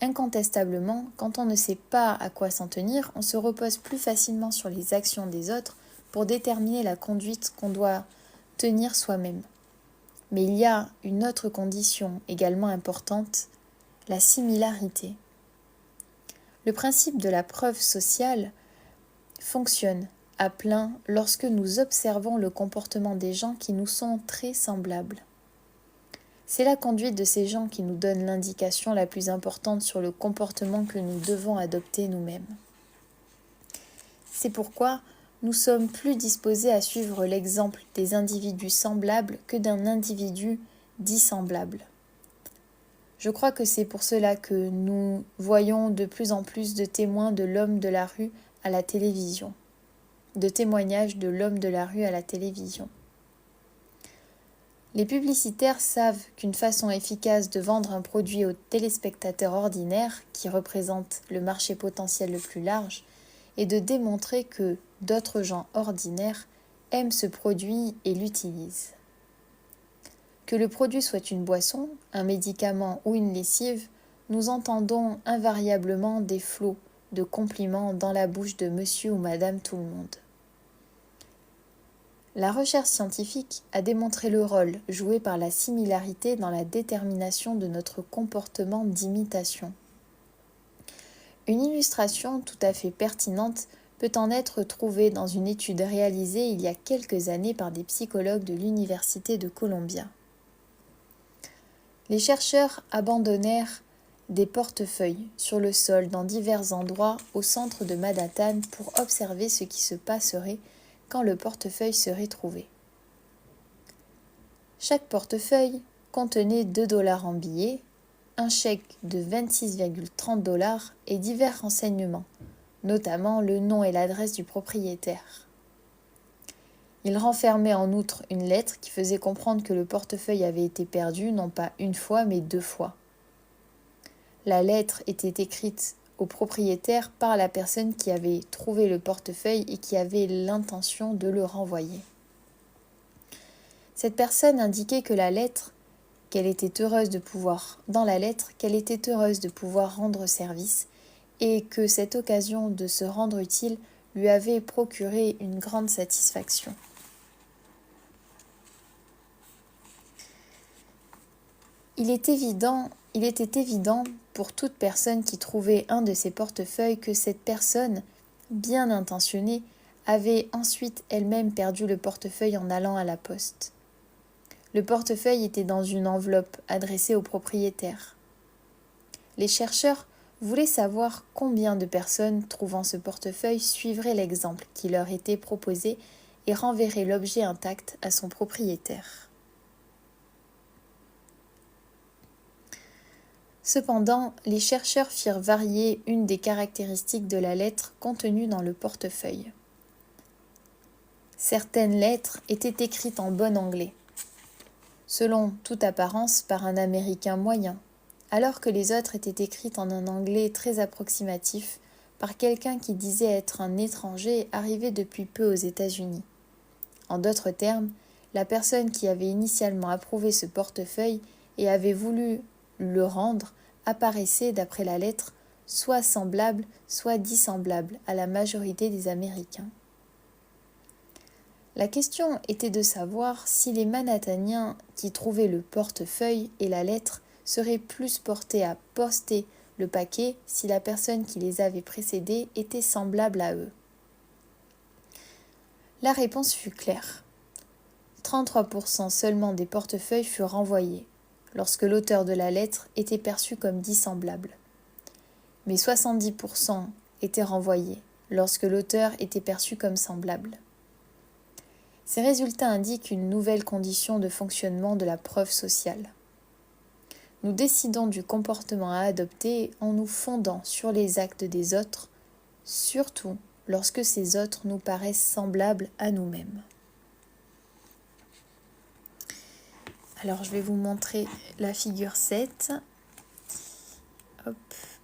Incontestablement, quand on ne sait pas à quoi s'en tenir, on se repose plus facilement sur les actions des autres pour déterminer la conduite qu'on doit tenir soi-même. Mais il y a une autre condition également importante, la similarité. Le principe de la preuve sociale fonctionne à plein lorsque nous observons le comportement des gens qui nous sont très semblables. C'est la conduite de ces gens qui nous donne l'indication la plus importante sur le comportement que nous devons adopter nous-mêmes. C'est pourquoi nous sommes plus disposés à suivre l'exemple des individus semblables que d'un individu dissemblable. Je crois que c'est pour cela que nous voyons de plus en plus de témoins de l'homme de la rue à la télévision, de témoignages de l'homme de la rue à la télévision. Les publicitaires savent qu'une façon efficace de vendre un produit aux téléspectateurs ordinaires, qui représentent le marché potentiel le plus large, est de démontrer que d'autres gens ordinaires aiment ce produit et l'utilisent. Que le produit soit une boisson, un médicament ou une lessive, nous entendons invariablement des flots de compliments dans la bouche de monsieur ou madame tout le monde. La recherche scientifique a démontré le rôle joué par la similarité dans la détermination de notre comportement d'imitation. Une illustration tout à fait pertinente peut en être trouvée dans une étude réalisée il y a quelques années par des psychologues de l'Université de Columbia. Les chercheurs abandonnèrent des portefeuilles sur le sol dans divers endroits au centre de Manhattan pour observer ce qui se passerait quand le portefeuille serait trouvé. Chaque portefeuille contenait 2 $ en billets, un chèque de 26,30 $ et divers renseignements, notamment le nom et l'adresse du propriétaire. Il renfermait en outre une lettre qui faisait comprendre que le portefeuille avait été perdu non pas une fois mais 2 fois. La lettre était écrite au propriétaire par la personne qui avait trouvé le portefeuille et qui avait l'intention de le renvoyer. Cette personne indiquait que la lettre, qu'elle était heureuse de pouvoir rendre service et que cette occasion de se rendre utile lui avait procuré une grande satisfaction. Il était évident pour toute personne qui trouvait un de ces portefeuilles que cette personne, bien intentionnée, avait ensuite elle-même perdu le portefeuille en allant à la poste. Le portefeuille était dans une enveloppe adressée au propriétaire. Les chercheurs voulaient savoir combien de personnes trouvant ce portefeuille suivraient l'exemple qui leur était proposé et renverraient l'objet intact à son propriétaire. Cependant, les chercheurs firent varier une des caractéristiques de la lettre contenue dans le portefeuille. Certaines lettres étaient écrites en bon anglais, selon toute apparence par un Américain moyen, alors que les autres étaient écrites en un anglais très approximatif par quelqu'un qui disait être un étranger arrivé depuis peu aux États-Unis. En d'autres termes, la personne qui avait initialement approuvé ce portefeuille et avait voulu le rendre apparaissait, d'après la lettre, soit semblable, soit dissemblable à la majorité des Américains. La question était de savoir si les Manhattaniens qui trouvaient le portefeuille et la lettre seraient plus portés à poster le paquet si la personne qui les avait précédés était semblable à eux. La réponse fut claire. 33% seulement des portefeuilles furent renvoyés, lorsque l'auteur de la lettre était perçu comme dissemblable. Mais 70% étaient renvoyés, lorsque l'auteur était perçu comme semblable. Ces résultats indiquent une nouvelle condition de fonctionnement de la preuve sociale. Nous décidons du comportement à adopter en nous fondant sur les actes des autres, surtout lorsque ces autres nous paraissent semblables à nous-mêmes. Alors je vais vous montrer la figure 7. hop.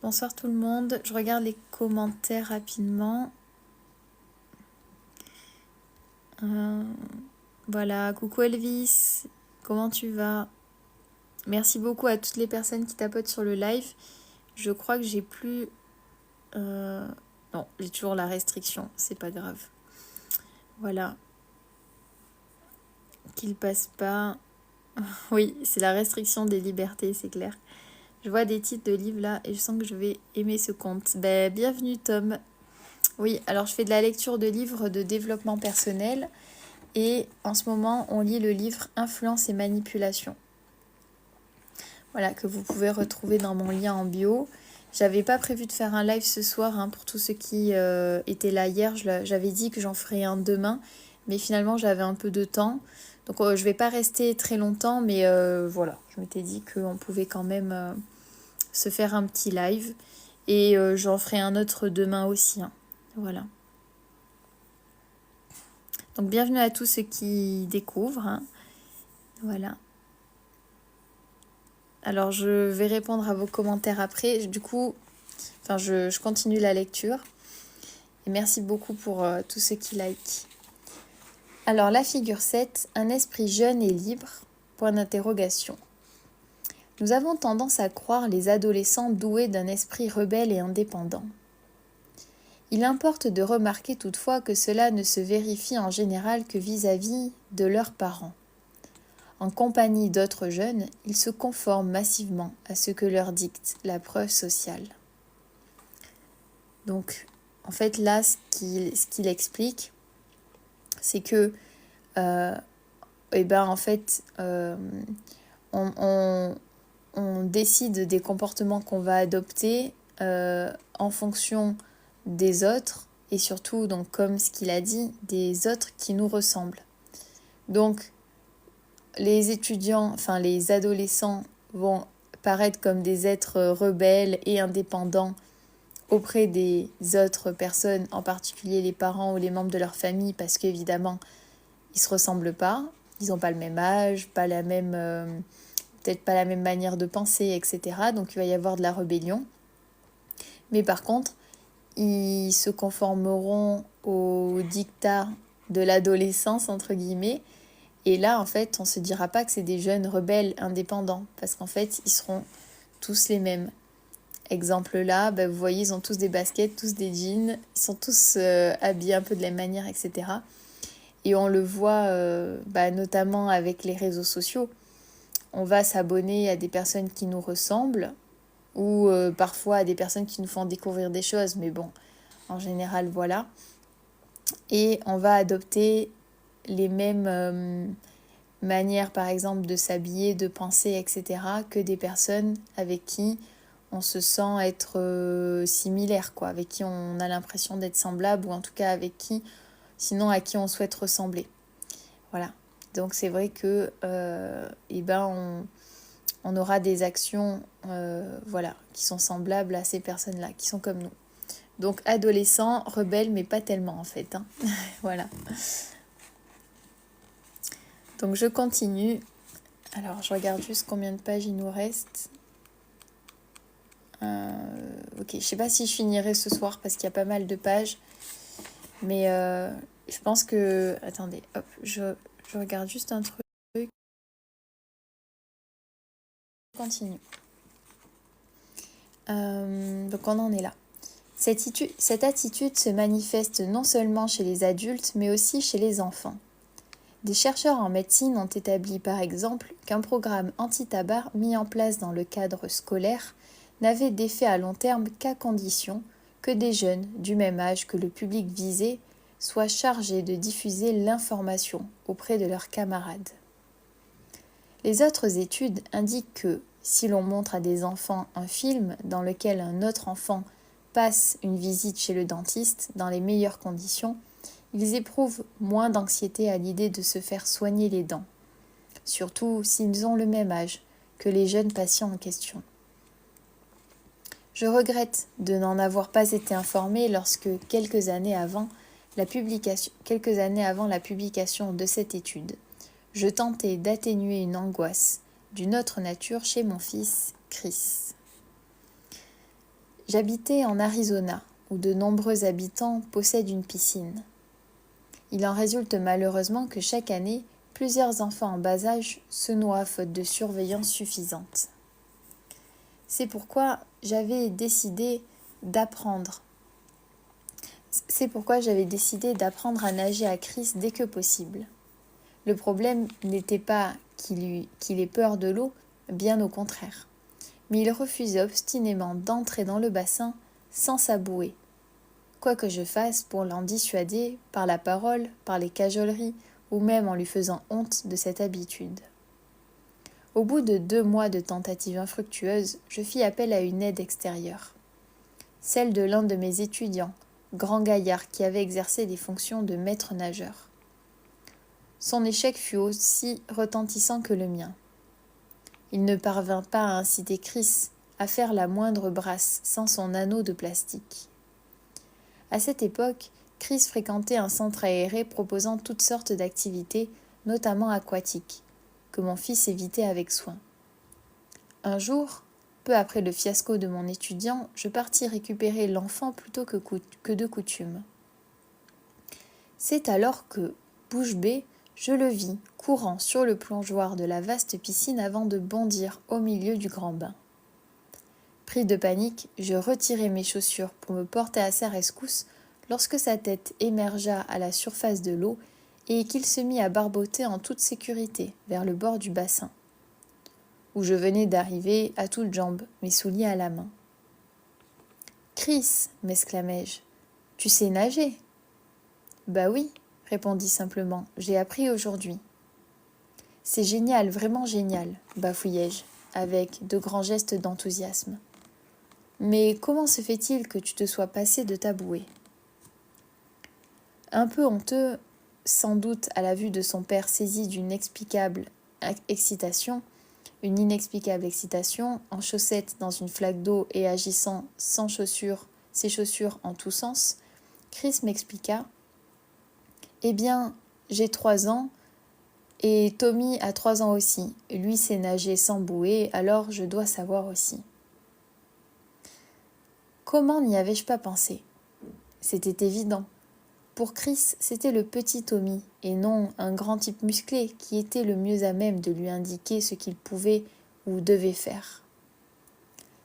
Bonsoir tout le monde. Je regarde les commentaires rapidement. Voilà, coucou Elvis. Comment tu vas? Merci beaucoup à toutes les personnes qui tapotent sur le live. Je crois que j'ai plus... Non, j'ai toujours la restriction. C'est pas grave. Voilà. Qu'il passe pas... Oui, c'est la restriction des libertés, c'est clair. Je vois des titres de livres là et je sens que je vais aimer ce conte. Ben, bienvenue Tom. Oui, alors je fais de la lecture de livres de développement personnel et en ce moment on lit le livre Influence et manipulation. Voilà, que vous pouvez retrouver dans mon lien en bio. J'avais pas prévu de faire un live ce soir hein, pour tous ceux qui étaient là hier. J'avais dit que j'en ferais un demain, mais finalement j'avais un peu de temps. Donc je vais pas rester très longtemps, mais voilà, je m'étais dit qu'on pouvait quand même se faire un petit live. Et j'en ferai un autre demain aussi. Hein. Voilà. Donc bienvenue à tous ceux qui découvrent. Hein. Voilà. Alors je vais répondre à vos commentaires après. Du coup, je continue la lecture. Et merci beaucoup pour tous ceux qui like. Alors la figure 7, un esprit jeune et libre, point d'interrogation. Nous avons tendance à croire les adolescents doués d'un esprit rebelle et indépendant. Il importe de remarquer toutefois que cela ne se vérifie en général que vis-à-vis de leurs parents. En compagnie d'autres jeunes, ils se conforment massivement à ce que leur dicte la preuve sociale. Donc, en fait, là, ce qu'il explique, c'est que, on décide des comportements qu'on va adopter en fonction des autres et surtout, donc, comme ce qu'il a dit, des autres qui nous ressemblent. Donc, les étudiants, les adolescents vont paraître comme des êtres rebelles et indépendants auprès des autres personnes, en particulier les parents ou les membres de leur famille, parce qu'évidemment, ils ne se ressemblent pas, ils n'ont pas le même âge, pas la même, peut-être pas la même manière de penser, etc. Donc il va y avoir de la rébellion. Mais par contre, ils se conformeront aux dictats de l'adolescence, entre guillemets. Et là, en fait, on ne se dira pas que c'est des jeunes rebelles indépendants, parce qu'en fait, ils seront tous les mêmes. Exemple là, vous voyez, ils ont tous des baskets, tous des jeans, ils sont tous habillés un peu de la même manière, etc. Et on le voit notamment avec les réseaux sociaux. On va s'abonner à des personnes qui nous ressemblent ou parfois à des personnes qui nous font découvrir des choses, mais bon, en général, voilà. Et on va adopter les mêmes manières, par exemple, de s'habiller, de penser, etc., que des personnes avec qui on se sent être similaire, quoi, avec qui on a l'impression d'être semblable, ou en tout cas avec qui, sinon à qui on souhaite ressembler. Voilà. Donc c'est vrai que on aura des actions qui sont semblables à ces personnes-là, qui sont comme nous. Donc adolescents, rebelles, mais pas tellement en fait. Hein. Voilà. Donc je continue. Alors je regarde juste combien de pages il nous reste. Ok, je sais pas si je finirai ce soir parce qu'il y a pas mal de pages. Mais je pense que... Attendez, hop, je regarde juste un truc. Je continue. Donc on en est là. Cette attitude se manifeste non seulement chez les adultes, mais aussi chez les enfants. Des chercheurs en médecine ont établi par exemple qu'un programme anti-tabac mis en place dans le cadre scolaire n'avait d'effet à long terme qu'à condition que des jeunes du même âge que le public visé soient chargés de diffuser l'information auprès de leurs camarades. Les autres études indiquent que, si l'on montre à des enfants un film dans lequel un autre enfant passe une visite chez le dentiste dans les meilleures conditions, ils éprouvent moins d'anxiété à l'idée de se faire soigner les dents, surtout s'ils ont le même âge que les jeunes patients en question. Je regrette de n'en avoir pas été informée lorsque, quelques années avant la publication de cette étude, je tentais d'atténuer une angoisse d'une autre nature chez mon fils, Chris. J'habitais en Arizona, où de nombreux habitants possèdent une piscine. Il en résulte malheureusement que chaque année, plusieurs enfants en bas âge se noient faute de surveillance suffisante. C'est pourquoi j'avais décidé d'apprendre à nager à Chris dès que possible. Le problème n'était pas qu'il ait peur de l'eau, bien au contraire. Mais il refusait obstinément d'entrer dans le bassin sans s'abouer. Quoi que je fasse pour l'en dissuader, par la parole, par les cajoleries, ou même en lui faisant honte de cette habitude. Au bout de 2 mois de tentatives infructueuses, je fis appel à une aide extérieure. Celle de l'un de mes étudiants, grand gaillard qui avait exercé des fonctions de maître nageur. Son échec fut aussi retentissant que le mien. Il ne parvint pas à inciter Chris à faire la moindre brasse sans son anneau de plastique. À cette époque, Chris fréquentait un centre aéré proposant toutes sortes d'activités, notamment aquatiques, que mon fils évitait avec soin. Un jour, peu après le fiasco de mon étudiant, je partis récupérer l'enfant plutôt que de coutume. C'est alors que, bouche bée, je le vis courant sur le plongeoir de la vaste piscine avant de bondir au milieu du grand bain. Pris de panique, je retirai mes chaussures pour me porter à sa rescousse lorsque sa tête émergea à la surface de l'eau et qu'il se mit à barboter en toute sécurité vers le bord du bassin, où je venais d'arriver à toutes jambes, mes souliers à la main. « Chris, m'exclamai-je, tu sais nager ?»« Bah oui, répondit simplement, j'ai appris aujourd'hui. »« C'est génial, vraiment génial, bafouillai-je, avec de grands gestes d'enthousiasme. Mais comment se fait-il que tu te sois passé de ta bouée ?» Un peu honteux, sans doute à la vue de son père saisi d'une inexplicable excitation, en chaussettes dans une flaque d'eau et agissant sans chaussures, ses chaussures en tous sens, Chris m'expliqua « Eh bien, j'ai 3 ans et Tommy a 3 ans aussi. Lui sait nager sans bouée, alors je dois savoir aussi. » Comment n'y avais-je pas pensé ? C'était évident. Pour Chris, c'était le petit Tommy, et non un grand type musclé qui était le mieux à même de lui indiquer ce qu'il pouvait ou devait faire.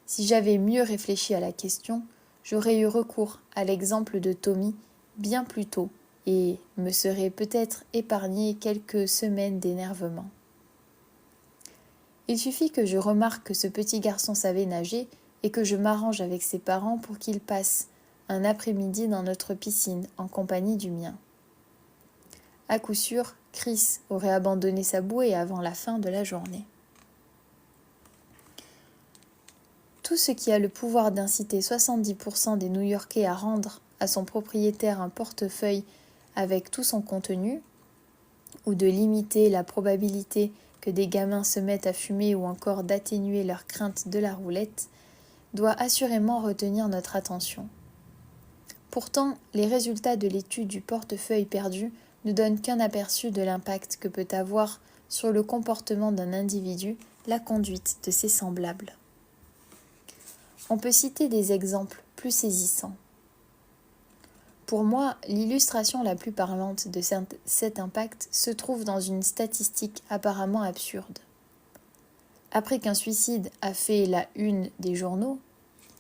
Si j'avais mieux réfléchi à la question, j'aurais eu recours à l'exemple de Tommy bien plus tôt et me serais peut-être épargné quelques semaines d'énervement. Il suffit que je remarque que ce petit garçon savait nager et que je m'arrange avec ses parents pour qu'il passe un après-midi dans notre piscine en compagnie du mien. À coup sûr, Chris aurait abandonné sa bouée avant la fin de la journée. Tout ce qui a le pouvoir d'inciter 70% des New-Yorkais à rendre à son propriétaire un portefeuille avec tout son contenu, ou de limiter la probabilité que des gamins se mettent à fumer ou encore d'atténuer leur crainte de la roulette, doit assurément retenir notre attention. Pourtant, les résultats de l'étude du portefeuille perdu ne donnent qu'un aperçu de l'impact que peut avoir sur le comportement d'un individu la conduite de ses semblables. On peut citer des exemples plus saisissants. Pour moi, l'illustration la plus parlante de cet impact se trouve dans une statistique apparemment absurde. Après qu'un suicide a fait la une des journaux,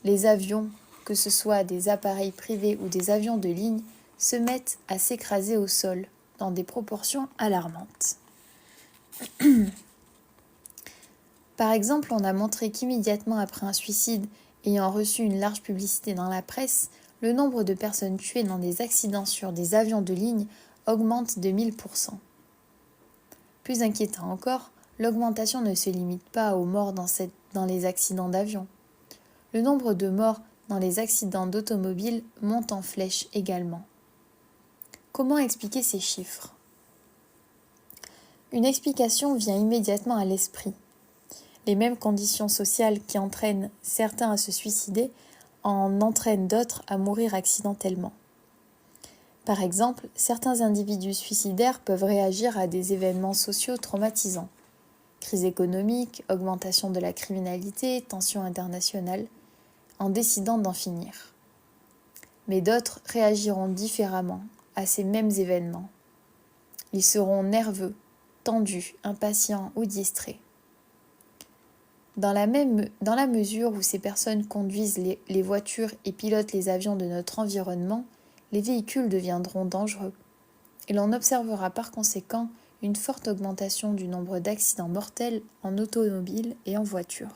les avions, que ce soit des appareils privés ou des avions de ligne, se mettent à s'écraser au sol dans des proportions alarmantes. Par exemple, on a montré qu'immédiatement après un suicide ayant reçu une large publicité dans la presse, le nombre de personnes tuées dans des accidents sur des avions de ligne augmente de 1000%. Plus inquiétant encore, l'augmentation ne se limite pas aux morts dans les accidents d'avion. Le nombre de morts dans les accidents d'automobile monte en flèche également. Comment expliquer ces chiffres ? Une explication vient immédiatement à l'esprit. Les mêmes conditions sociales qui entraînent certains à se suicider en entraînent d'autres à mourir accidentellement. Par exemple, certains individus suicidaires peuvent réagir à des événements sociaux traumatisants. Crise économique, augmentation de la criminalité, tensions internationales. en décidant d'en finir. Mais d'autres réagiront différemment à ces mêmes événements. Ils seront nerveux, tendus, impatients ou distraits. Dans la mesure où ces personnes conduisent les voitures et pilotent les avions de notre environnement, les véhicules deviendront dangereux. Et l'on observera par conséquent une forte augmentation du nombre d'accidents mortels en automobile et en voiture.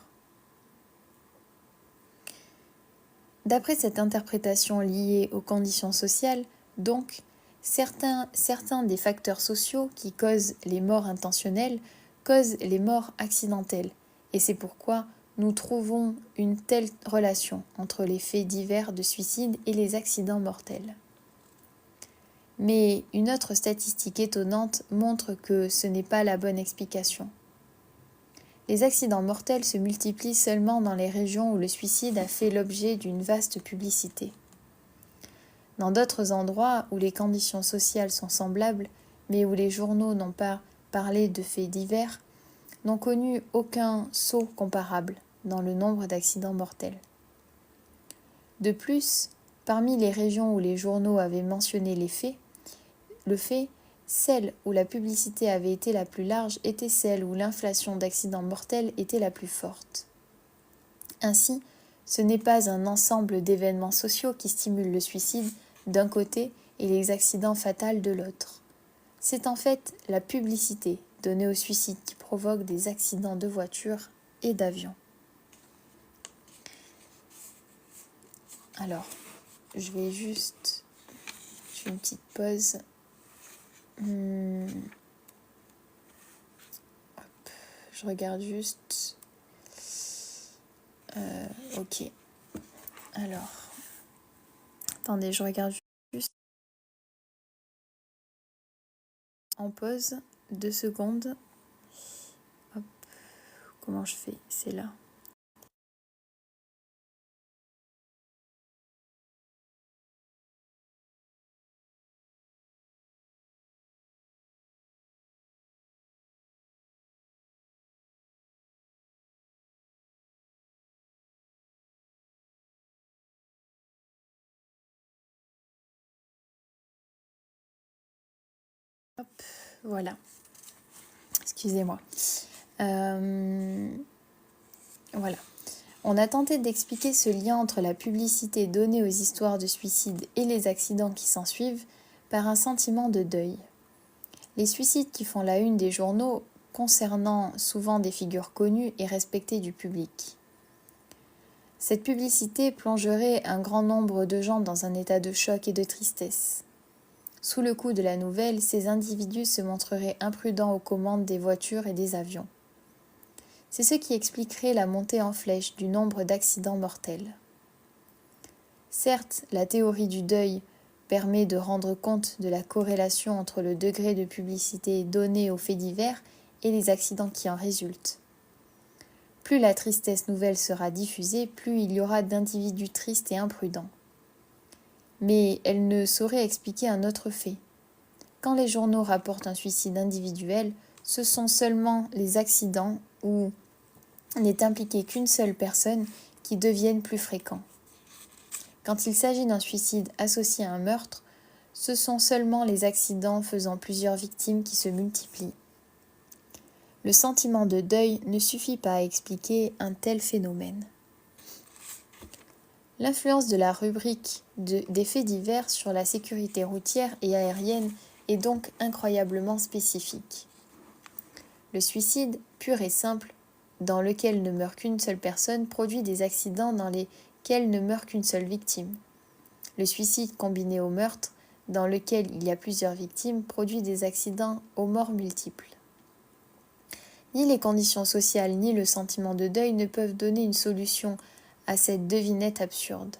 D'après cette interprétation liée aux conditions sociales, donc, certains des facteurs sociaux qui causent les morts intentionnelles causent les morts accidentelles, et c'est pourquoi nous trouvons une telle relation entre les faits divers de suicide et les accidents mortels. Mais une autre statistique étonnante montre que ce n'est pas la bonne explication. Les accidents mortels se multiplient seulement dans les régions où le suicide a fait l'objet d'une vaste publicité. Dans d'autres endroits où les conditions sociales sont semblables, mais où les journaux n'ont pas parlé de faits divers, n'ont connu aucun saut comparable dans le nombre d'accidents mortels. De plus, parmi les régions où les journaux avaient mentionné le fait, celle où la publicité avait été la plus large était celle où l'inflation d'accidents mortels était la plus forte. Ainsi, ce n'est pas un ensemble d'événements sociaux qui stimulent le suicide d'un côté et les accidents fatals de l'autre. C'est en fait la publicité donnée au suicide qui provoque des accidents de voiture et d'avion. Alors, je fais une petite pause. Je regarde juste. Ok. Alors, attendez, je regarde juste en pause 2 secondes. Hop. Comment je fais? C'est là. Hop, voilà. Excusez-moi. Voilà. On a tenté d'expliquer ce lien entre la publicité donnée aux histoires de suicide et les accidents qui s'ensuivent par un sentiment de deuil. Les suicides qui font la une des journaux concernant souvent des figures connues et respectées du public. Cette publicité plongerait un grand nombre de gens dans un état de choc et de tristesse. Sous le coup de la nouvelle, ces individus se montreraient imprudents aux commandes des voitures et des avions. C'est ce qui expliquerait la montée en flèche du nombre d'accidents mortels. Certes, la théorie du deuil permet de rendre compte de la corrélation entre le degré de publicité donné aux faits divers et les accidents qui en résultent. Plus la tristesse nouvelle sera diffusée, plus il y aura d'individus tristes et imprudents. Mais elle ne saurait expliquer un autre fait. Quand les journaux rapportent un suicide individuel, ce sont seulement les accidents où n'est impliquée qu'une seule personne qui deviennent plus fréquents. Quand il s'agit d'un suicide associé à un meurtre, ce sont seulement les accidents faisant plusieurs victimes qui se multiplient. Le sentiment de deuil ne suffit pas à expliquer un tel phénomène. L'influence de la rubrique des faits divers sur la sécurité routière et aérienne est donc incroyablement spécifique. Le suicide, pur et simple, dans lequel ne meurt qu'une seule personne, produit des accidents dans lesquels ne meurt qu'une seule victime. Le suicide combiné au meurtre, dans lequel il y a plusieurs victimes, produit des accidents aux morts multiples. Ni les conditions sociales ni le sentiment de deuil ne peuvent donner une solution à cette devinette absurde.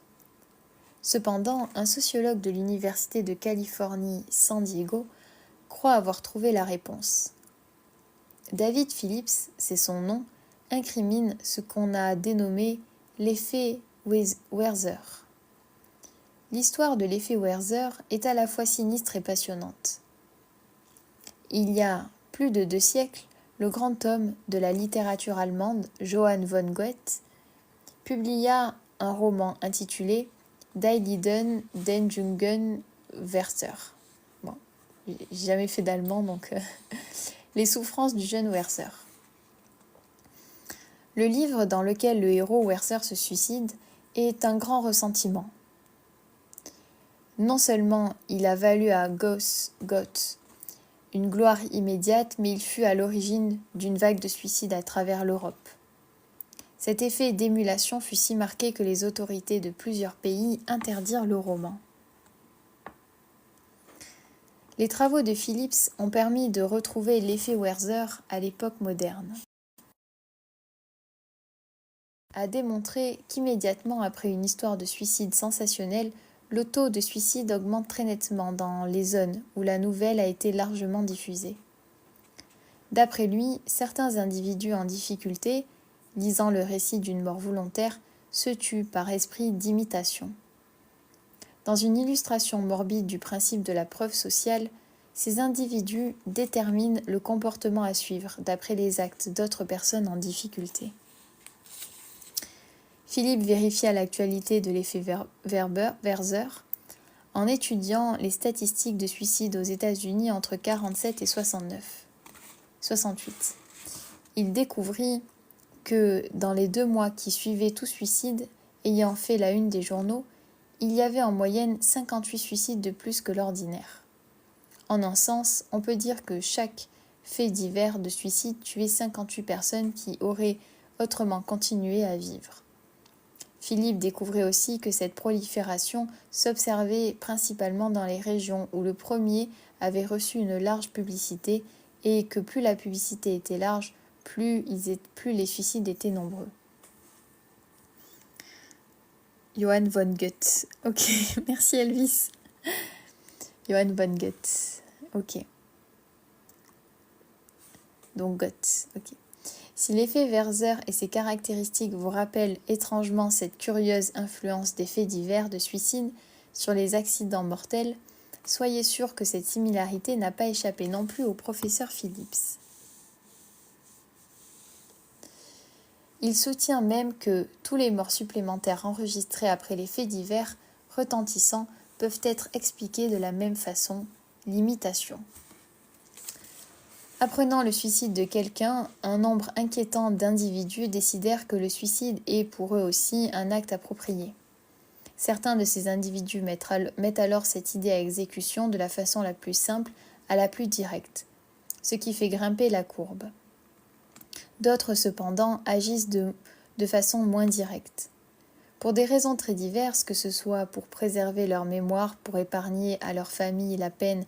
Cependant, un sociologue de l'Université de Californie, San Diego, croit avoir trouvé la réponse. David Phillips, c'est son nom, incrimine ce qu'on a dénommé l'effet Werther. L'histoire de l'effet Werther est à la fois sinistre et passionnante. Il y a plus de 2 siècles, le grand homme de la littérature allemande, Johann von Goethe, publia un roman intitulé Die Leiden den jungen Werther. Bon, j'ai jamais fait d'allemand, donc les souffrances du jeune Werther. Le livre dans lequel le héros Werther se suicide est un grand ressentiment. Non seulement il a valu à Gott une gloire immédiate, mais il fut à l'origine d'une vague de suicides à travers l'Europe. Cet effet d'émulation fut si marqué que les autorités de plusieurs pays interdirent le roman. Les travaux de Phillips ont permis de retrouver l'effet Werther à l'époque moderne. A démontré qu'immédiatement après une histoire de suicide sensationnelle, le taux de suicide augmente très nettement dans les zones où la nouvelle a été largement diffusée. D'après lui, certains individus en difficulté, lisant le récit d'une mort volontaire, se tuent par esprit d'imitation. Dans une illustration morbide du principe de la preuve sociale, ces individus déterminent le comportement à suivre d'après les actes d'autres personnes en difficulté. Philippe vérifia l'actualité de l'effet Werther en étudiant les statistiques de suicide aux États-Unis entre 1947 et 1968. Il découvrit que dans les 2 mois qui suivaient tout suicide, ayant fait la une des journaux, il y avait en moyenne 58 suicides de plus que l'ordinaire. En un sens, on peut dire que chaque fait divers de suicide tuait 58 personnes qui auraient autrement continué à vivre. Philippe découvrait aussi que cette prolifération s'observait principalement dans les régions où le premier avait reçu une large publicité et que plus la publicité était large, plus les suicides étaient nombreux. Johann von Goethe. Ok, merci Elvis. Johann von Goethe. Ok. Donc Goethe. Ok. Si l'effet Werther et ses caractéristiques vous rappellent étrangement cette curieuse influence des faits divers de suicide sur les accidents mortels, soyez sûr que cette similarité n'a pas échappé non plus au professeur Phillips. Il soutient même que tous les morts supplémentaires enregistrés après les faits divers retentissants peuvent être expliqués de la même façon, l'imitation. Apprenant le suicide de quelqu'un, un nombre inquiétant d'individus décidèrent que le suicide est pour eux aussi un acte approprié. Certains de ces individus mettent alors cette idée à exécution de la façon la plus simple à la plus directe, ce qui fait grimper la courbe. D'autres cependant agissent de façon moins directe. Pour des raisons très diverses, que ce soit pour préserver leur mémoire, pour épargner à leur famille la peine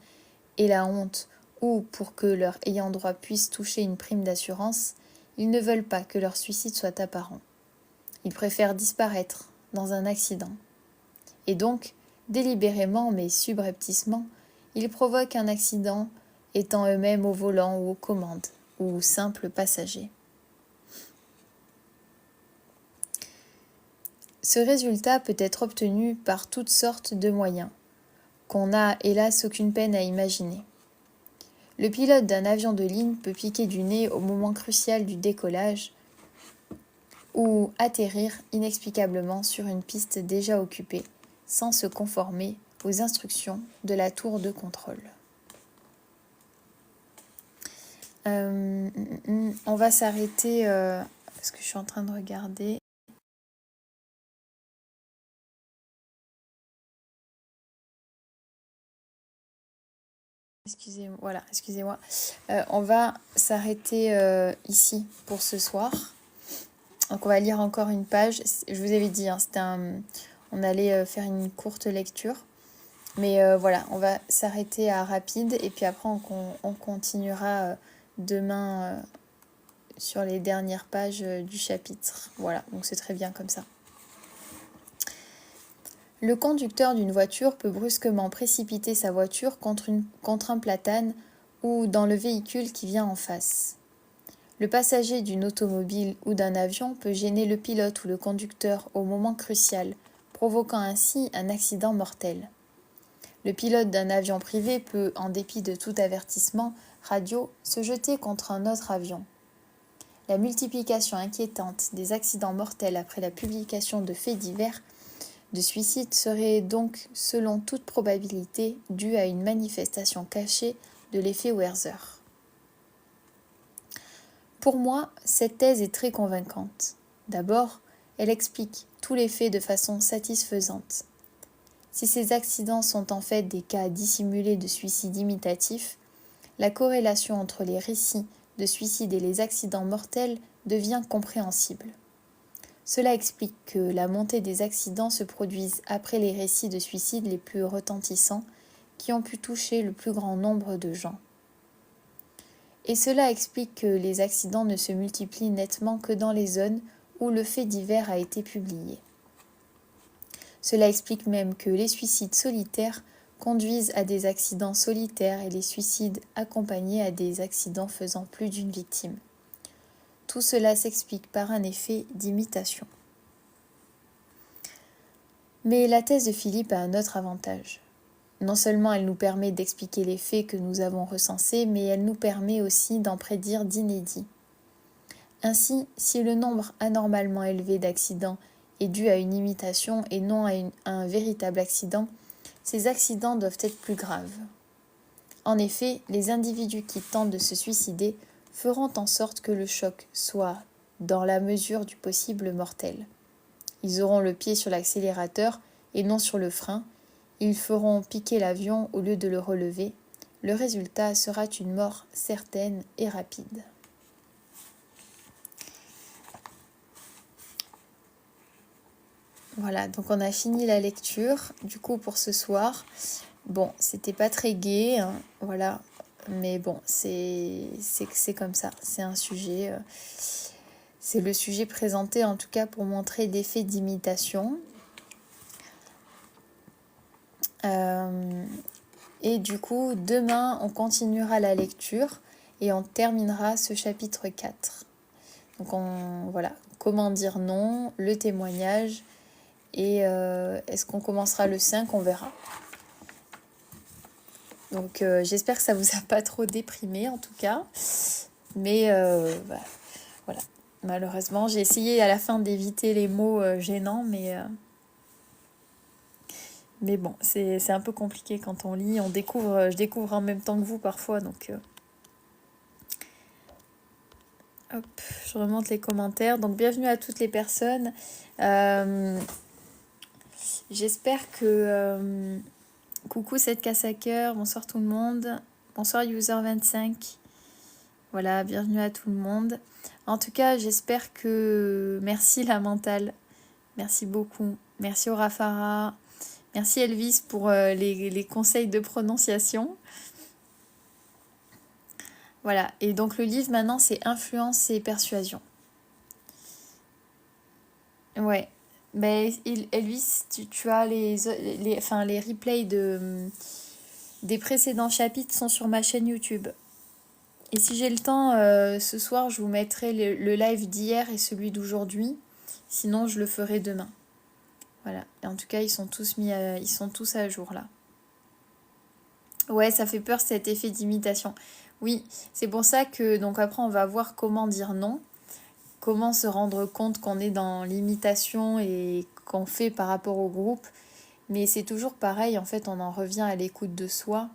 et la honte, ou pour que leurs ayants droit puissent toucher une prime d'assurance, ils ne veulent pas que leur suicide soit apparent. Ils préfèrent disparaître dans un accident. Et donc, délibérément mais subrepticement, ils provoquent un accident étant eux-mêmes au volant ou aux commandes, ou simples passagers. Ce résultat peut être obtenu par toutes sortes de moyens, qu'on n'a hélas aucune peine à imaginer. Le pilote d'un avion de ligne peut piquer du nez au moment crucial du décollage ou atterrir inexplicablement sur une piste déjà occupée, sans se conformer aux instructions de la tour de contrôle. On va s'arrêter, parce que je suis en train de regarder. Excusez-moi. On va s'arrêter ici pour ce soir. Donc on va lire encore une page. Je vous avais dit, on allait faire une courte lecture. Mais voilà, on va s'arrêter à rapide et puis après on continuera demain sur les dernières pages du chapitre. Voilà, donc c'est très bien comme ça. Le conducteur d'une voiture peut brusquement précipiter sa voiture contre un platane ou dans le véhicule qui vient en face. Le passager d'une automobile ou d'un avion peut gêner le pilote ou le conducteur au moment crucial, provoquant ainsi un accident mortel. Le pilote d'un avion privé peut, en dépit de tout avertissement radio, se jeter contre un autre avion. La multiplication inquiétante des accidents mortels après la publication de faits divers de suicide serait donc, selon toute probabilité, due à une manifestation cachée de l'effet Werther. Pour moi, cette thèse est très convaincante. D'abord, elle explique tous les faits de façon satisfaisante. Si ces accidents sont en fait des cas dissimulés de suicide imitatif, la corrélation entre les récits de suicide et les accidents mortels devient compréhensible. Cela explique que la montée des accidents se produise après les récits de suicide les plus retentissants qui ont pu toucher le plus grand nombre de gens. Et cela explique que les accidents ne se multiplient nettement que dans les zones où le fait divers a été publié. Cela explique même que les suicides solitaires conduisent à des accidents solitaires et les suicides accompagnés à des accidents faisant plus d'une victime. Tout cela s'explique par un effet d'imitation. Mais la thèse de Philippe a un autre avantage. Non seulement elle nous permet d'expliquer les faits que nous avons recensés, mais elle nous permet aussi d'en prédire d'inédits. Ainsi, si le nombre anormalement élevé d'accidents est dû à une imitation et non à un véritable accident, ces accidents doivent être plus graves. En effet, les individus qui tentent de se suicider feront en sorte que le choc soit, dans la mesure du possible, mortel. Ils auront le pied sur l'accélérateur et non sur le frein. Ils feront piquer l'avion au lieu de le relever. Le résultat sera une mort certaine et rapide. Voilà, donc on a fini la lecture, du coup pour ce soir. Bon, c'était pas très gai, hein, voilà, mais bon, c'est comme ça, c'est un sujet, c'est le sujet présenté en tout cas pour montrer des faits d'imitation. Et du coup, demain, on continuera la lecture et on terminera ce chapitre 4. Donc voilà, comment dire non, le témoignage, et est-ce qu'on commencera le 5, on verra. Donc j'espère que ça vous a pas trop déprimé en tout cas. Mais voilà. Malheureusement, j'ai essayé à la fin d'éviter les mots gênants, mais bon, c'est un peu compliqué quand on lit. Je découvre en même temps que vous parfois, donc hop, je remonte les commentaires. Donc bienvenue à toutes les personnes. J'espère que coucou 7K Hacker, bonsoir tout le monde. Bonsoir User25. Voilà, bienvenue à tout le monde. En tout cas, j'espère que... Merci la mentale. Merci beaucoup. Merci au Rafara. Merci Elvis pour les conseils de prononciation. Voilà, et donc le livre maintenant c'est Influence et Persuasion. Ouais, mais Elvis, tu as les replays des précédents chapitres sont sur ma chaîne YouTube. Et si j'ai le temps, ce soir, je vous mettrai le live d'hier et celui d'aujourd'hui. Sinon, je le ferai demain. Voilà. Et en tout cas, ils sont tous à jour là. Ouais, ça fait peur cet effet d'imitation. Oui, c'est pour ça que donc après, on va voir comment dire non, comment se rendre compte qu'on est dans l'imitation et qu'on fait par rapport au groupe. Mais c'est toujours pareil, en fait, on en revient à l'écoute de soi.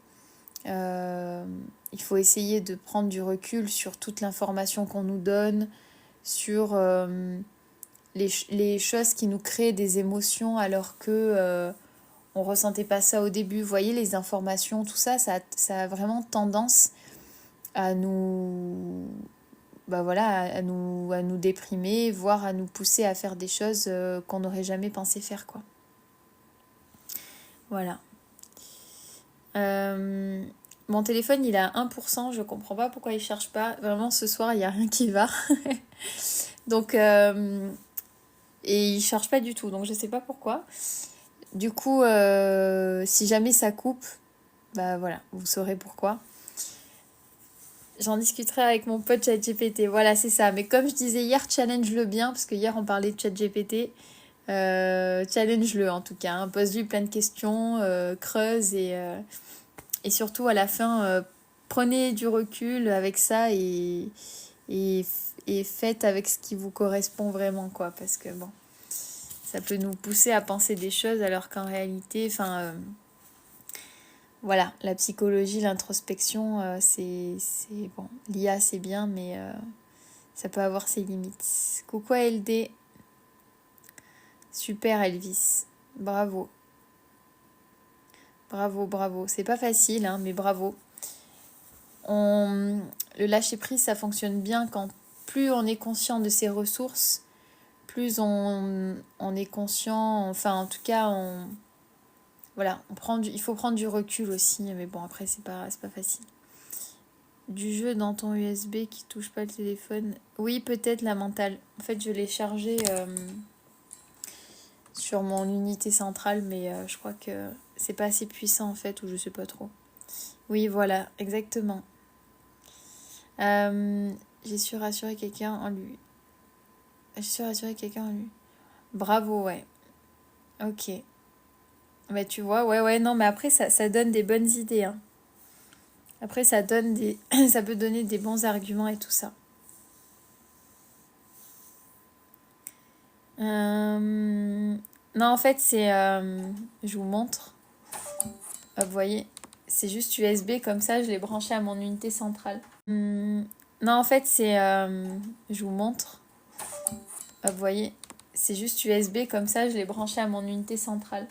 Il faut essayer de prendre du recul sur toute l'information qu'on nous donne, sur les choses qui nous créent des émotions alors que on ressentait pas ça au début. Vous voyez, les informations, tout ça, ça a vraiment tendance à nous, à nous déprimer, voire à nous pousser à faire des choses qu'on n'aurait jamais pensé faire, quoi. Voilà. Mon téléphone, il est à 1%, je comprends pas pourquoi il cherche pas. Vraiment, ce soir, il n'y a rien qui va. Donc, et il cherche pas du tout, donc je sais pas pourquoi. Du coup, si jamais ça coupe, bah voilà, vous saurez pourquoi. J'en discuterai avec mon pote ChatGPT. Voilà, c'est ça. Mais comme je disais hier, challenge-le bien, parce que hier, on parlait de ChatGPT. Challenge-le en tout cas. Hein. Pose-lui plein de questions, creuse et surtout à la fin, prenez du recul avec ça et et faites avec ce qui vous correspond vraiment, quoi. Parce que bon, ça peut nous pousser à penser des choses alors qu'en réalité, voilà, la psychologie, l'introspection, c'est bon. L'IA, c'est bien, mais ça peut avoir ses limites. Coucou à LD. Super Elvis. Bravo. Bravo, bravo. C'est pas facile, hein, mais bravo. Le lâcher-prise, ça fonctionne bien quand plus on est conscient de ses ressources, plus on est conscient, enfin en tout cas, voilà, il faut prendre du recul aussi, mais bon après c'est pas facile. Du jeu dans ton USB qui touche pas le téléphone. Oui, peut-être la mentale. En fait, je l'ai chargé sur mon unité centrale, mais je crois que c'est pas assez puissant en fait, ou je sais pas trop. Oui, voilà, exactement. J'ai su rassurer quelqu'un en lui. J'ai su rassurer quelqu'un en lui. Bravo, ouais. Ok. Bah tu vois, ouais, non, mais après ça donne des bonnes idées, hein. Après ça donne des... ça peut donner des bons arguments et tout ça. Non, en fait, c'est... je vous montre. Vous voyez, c'est juste USB, comme ça, je l'ai branché à mon unité centrale. Non, en fait, c'est... je vous montre. Vous voyez, c'est juste USB, comme ça, je l'ai branché à mon unité centrale.